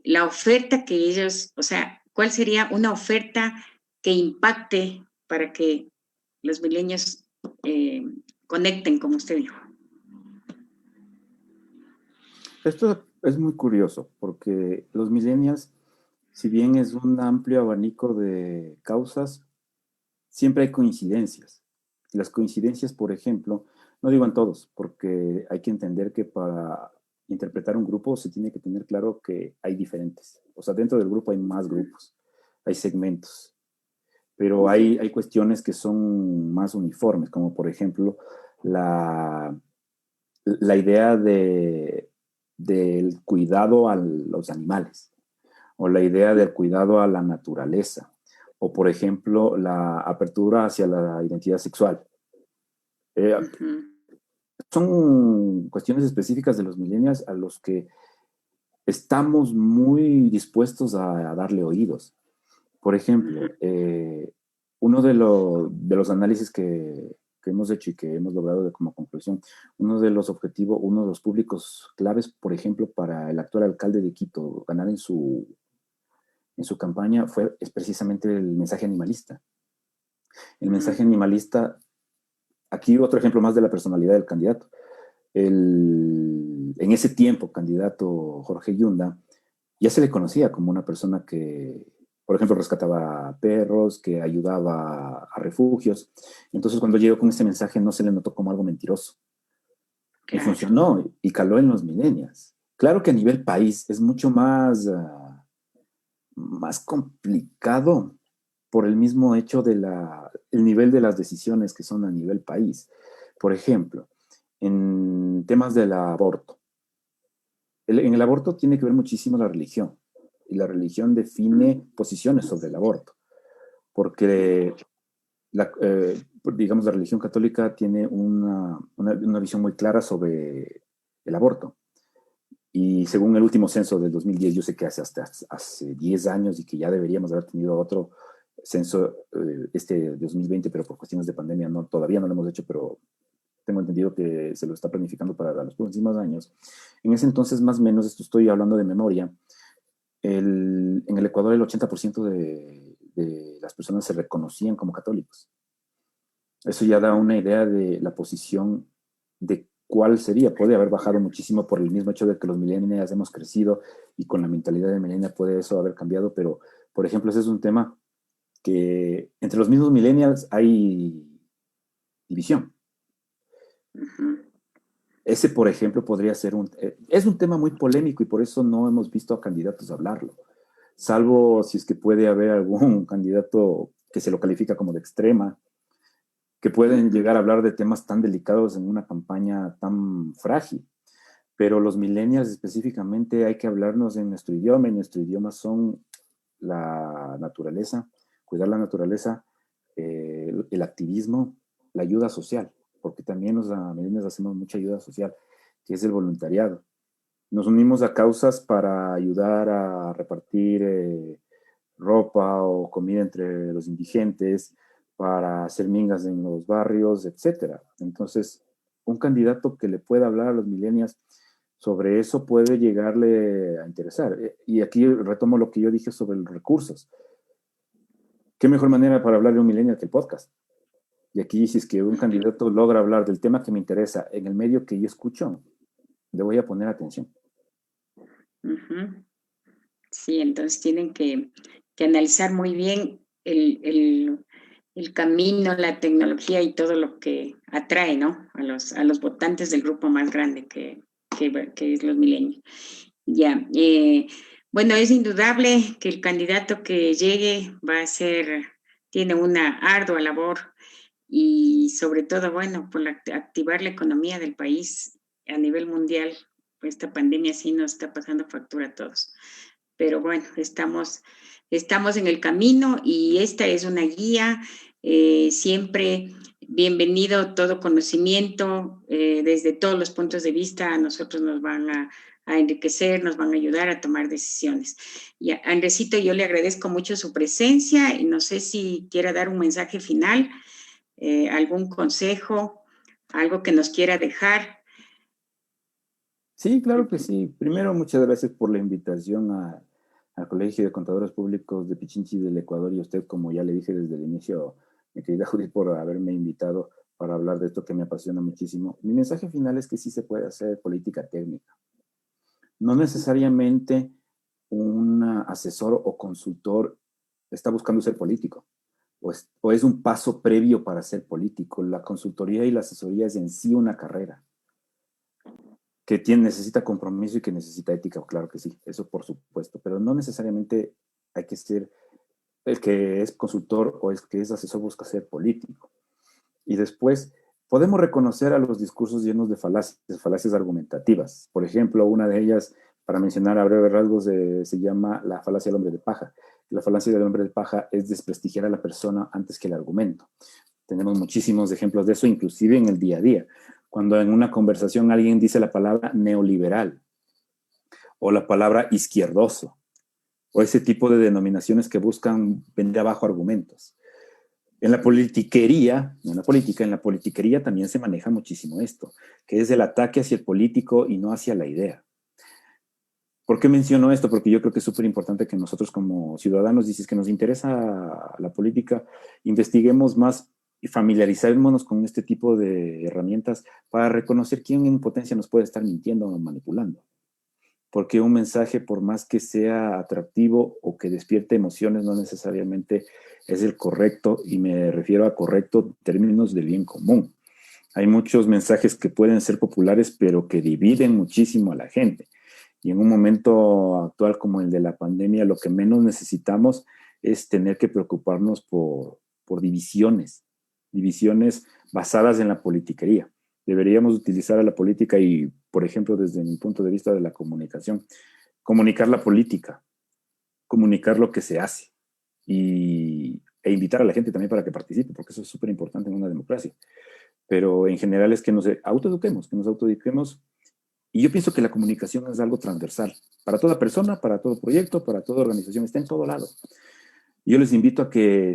la oferta que ellos, o sea, cuál sería una oferta que impacte para que los milenios conecten, como usted dijo?
Esto es muy curioso porque los millennials, si bien es un amplio abanico de causas, siempre hay coincidencias. Y las coincidencias, por ejemplo, no digo en todos, porque hay que entender que para interpretar un grupo se tiene que tener claro que hay diferentes. O sea, dentro del grupo hay más grupos, hay segmentos, pero hay cuestiones que son más uniformes, como por ejemplo la idea del cuidado a los animales, o la idea del cuidado a la naturaleza, o por ejemplo la apertura hacia la identidad sexual. Son cuestiones específicas de los millennials a los que estamos muy dispuestos a darle oídos. Por ejemplo, uno de los análisis que hemos hecho y que hemos logrado como conclusión, uno de los objetivos, uno de los públicos claves, por ejemplo, para el actual alcalde de Quito ganar en su campaña es precisamente el mensaje animalista. El mensaje animalista, aquí otro ejemplo más de la personalidad del candidato. En ese tiempo, candidato Jorge Yunda, ya se le conocía como una persona que, por ejemplo, rescataba perros, que ayudaba a refugios. Entonces, cuando llegó con ese mensaje, no se le notó como algo mentiroso. Y funcionó y caló en los millennials. Claro que a nivel país es mucho más complicado por el mismo hecho el nivel de las decisiones que son a nivel país. Por ejemplo, en temas del aborto. En el aborto tiene que ver muchísimo la religión, y la religión define posiciones sobre el aborto, porque digamos, la religión católica tiene una visión muy clara sobre el aborto. Y según el último censo del 2010, yo sé que hace 10 años y que ya deberíamos haber tenido otro censo este 2020, pero por cuestiones de pandemia todavía no lo hemos hecho, pero tengo entendido que se lo está planificando para los próximos años. En ese entonces, más o menos, esto estoy hablando de memoria, en el Ecuador el 80% de las personas se reconocían como católicos. Eso ya da una idea de la posición de cuál sería. Puede haber bajado muchísimo por el mismo hecho de que los millennials hemos crecido y con la mentalidad de millennial puede eso haber cambiado, pero, por ejemplo, ese es un tema que entre los mismos millennials hay división. Ese, por ejemplo, podría ser es un tema muy polémico y por eso no hemos visto a candidatos hablarlo, salvo si es que puede haber algún candidato que se lo califica como de extrema, que pueden llegar a hablar de temas tan delicados en una campaña tan frágil. Pero los millennials específicamente hay que hablarnos en nuestro idioma, y nuestro idioma son la naturaleza, cuidar la naturaleza, el activismo, la ayuda social, porque también los millennials hacemos mucha ayuda social, que es el voluntariado. Nos unimos a causas para ayudar a repartir ropa o comida entre los indigentes, para hacer mingas en los barrios, etc. Entonces, un candidato que le pueda hablar a los millennials Sobre eso puede llegarle a interesar. Y aquí retomo lo que yo dije sobre los recursos. ¿Qué mejor manera para hablar de un millennial que el podcast? Y aquí, si es que un candidato logra hablar del tema que me interesa en el medio que yo escucho, le voy a poner atención.
Sí, entonces tienen que analizar muy bien el camino, la tecnología y todo lo que atrae, ¿no? A los votantes del grupo más grande que es los milenios. Ya, bueno, es indudable que el candidato que llegue tiene una ardua labor y sobre todo, bueno, por activar la economía del país a nivel mundial. Esta pandemia sí nos está pasando factura a todos. Pero bueno, estamos en el camino y esta es una guía. Siempre bienvenido todo conocimiento desde todos los puntos de vista. A nosotros nos van a enriquecer, nos van a ayudar a tomar decisiones. Y a Andresito, yo le agradezco mucho su presencia y no sé si quiera dar un mensaje final, algún consejo, algo que nos quiera dejar.
Sí, claro que sí. Primero, muchas gracias por la invitación al Colegio de Contadores Públicos de Pichincha y del Ecuador, y a usted, como ya le dije desde el inicio, mi querida Judith, por haberme invitado para hablar de esto que me apasiona muchísimo. Mi mensaje final es que sí se puede hacer política técnica. No necesariamente un asesor o consultor está buscando ser político, o es un paso previo para ser político. La consultoría y la asesoría es en sí una carrera que necesita compromiso y que necesita ética, claro que sí, eso por supuesto, pero no necesariamente hay que ser el que es consultor o el que es asesor busca ser político. Y después podemos reconocer a los discursos llenos de falacias argumentativas. Por ejemplo, una de ellas, para mencionar a breves rasgos, se llama la falacia del hombre de paja. La falacia del hombre de paja es desprestigiar a la persona antes que el argumento. Tenemos muchísimos ejemplos de eso, inclusive en el día a día. Cuando en una conversación alguien dice la palabra neoliberal o la palabra izquierdoso o ese tipo de denominaciones que buscan vender abajo argumentos. En la politiquería, no en la política, en la politiquería también se maneja muchísimo esto, que es el ataque hacia el político y no hacia la idea. ¿Por qué menciono esto? Porque yo creo que es súper importante que nosotros como ciudadanos, dices que nos interesa la política, investiguemos más y familiaricémonos con este tipo de herramientas para reconocer quién en potencia nos puede estar mintiendo o manipulando. Porque un mensaje, por más que sea atractivo o que despierte emociones, no necesariamente es el correcto, y me refiero a correcto en términos de bien común. Hay muchos mensajes que pueden ser populares, pero que dividen muchísimo a la gente. Y en un momento actual como el de la pandemia, lo que menos necesitamos es tener que preocuparnos por divisiones basadas en la politiquería. Deberíamos utilizar a la política y, por ejemplo, desde mi punto de vista de la comunicación, comunicar la política, comunicar lo que se hace e invitar a la gente también para que participe, porque eso es súper importante en una democracia. Pero en general es que nos autoeduquemos, y yo pienso que la comunicación es algo transversal para toda persona, para todo proyecto, para toda organización, está en todo lado. Yo les invito a que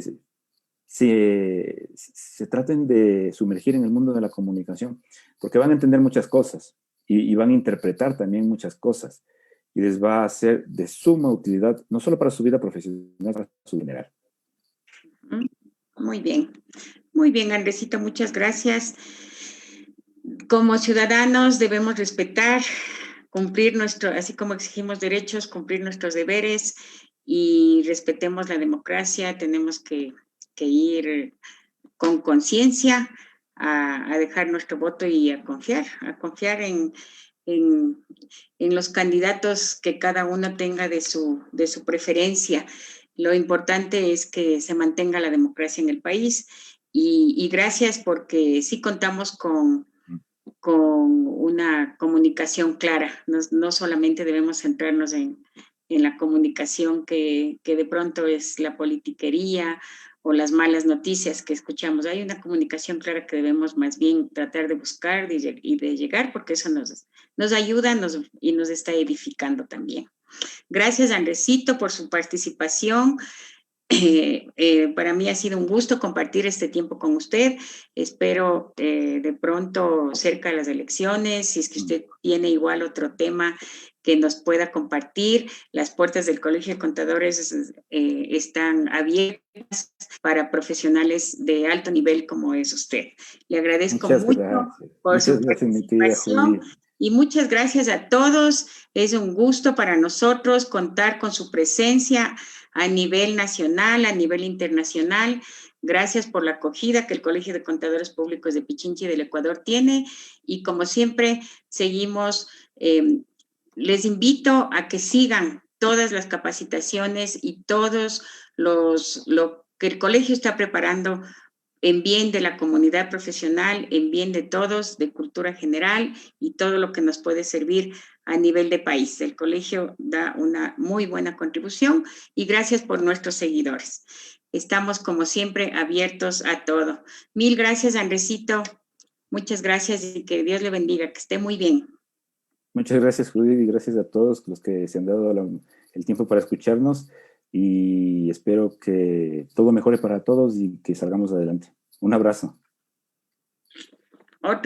se traten de sumergir en el mundo de la comunicación, porque van a entender muchas cosas y van a interpretar también muchas cosas, y les va a ser de suma utilidad, no solo para su vida profesional, para su general.
Muy bien, Andresito, muchas gracias. Como ciudadanos debemos respetar, cumplir así como exigimos derechos, cumplir nuestros deberes y respetemos la democracia. Tenemos que ir con conciencia a dejar nuestro voto y a confiar en los candidatos que cada uno tenga de su preferencia. Lo importante es que se mantenga la democracia en el país y gracias, porque sí contamos con una comunicación clara. No solamente debemos centrarnos en la comunicación que de pronto es la politiquería o las malas noticias que escuchamos. Hay una comunicación clara que debemos más bien tratar de buscar y de llegar, porque eso nos ayuda y nos está edificando también. Gracias, Andresito, por su participación. Para mí ha sido un gusto compartir este tiempo con usted. Espero de pronto cerca de las elecciones, si es que usted tiene igual otro tema que nos pueda compartir. Las puertas del Colegio de Contadores están abiertas para profesionales de alto nivel como es usted. Le agradezco mucho por su participación. Y muchas gracias a todos. Es un gusto para nosotros contar con su presencia a nivel nacional, a nivel internacional. Gracias por la acogida que el Colegio de Contadores Públicos de Pichincha y del Ecuador tiene. Y como siempre, seguimos, les invito a que sigan todas las capacitaciones y todos lo que el colegio está preparando en bien de la comunidad profesional, en bien de todos, de cultura general y todo lo que nos puede servir a nivel de país. El colegio da una muy buena contribución y gracias por nuestros seguidores. Estamos, como siempre, abiertos a todo. Mil gracias, Andresito. Muchas gracias y que Dios le bendiga, que esté muy bien.
Muchas gracias, Judith, y gracias a todos los que se han dado el tiempo para escucharnos, y espero que todo mejore para todos y que salgamos adelante. Un abrazo.
Otro.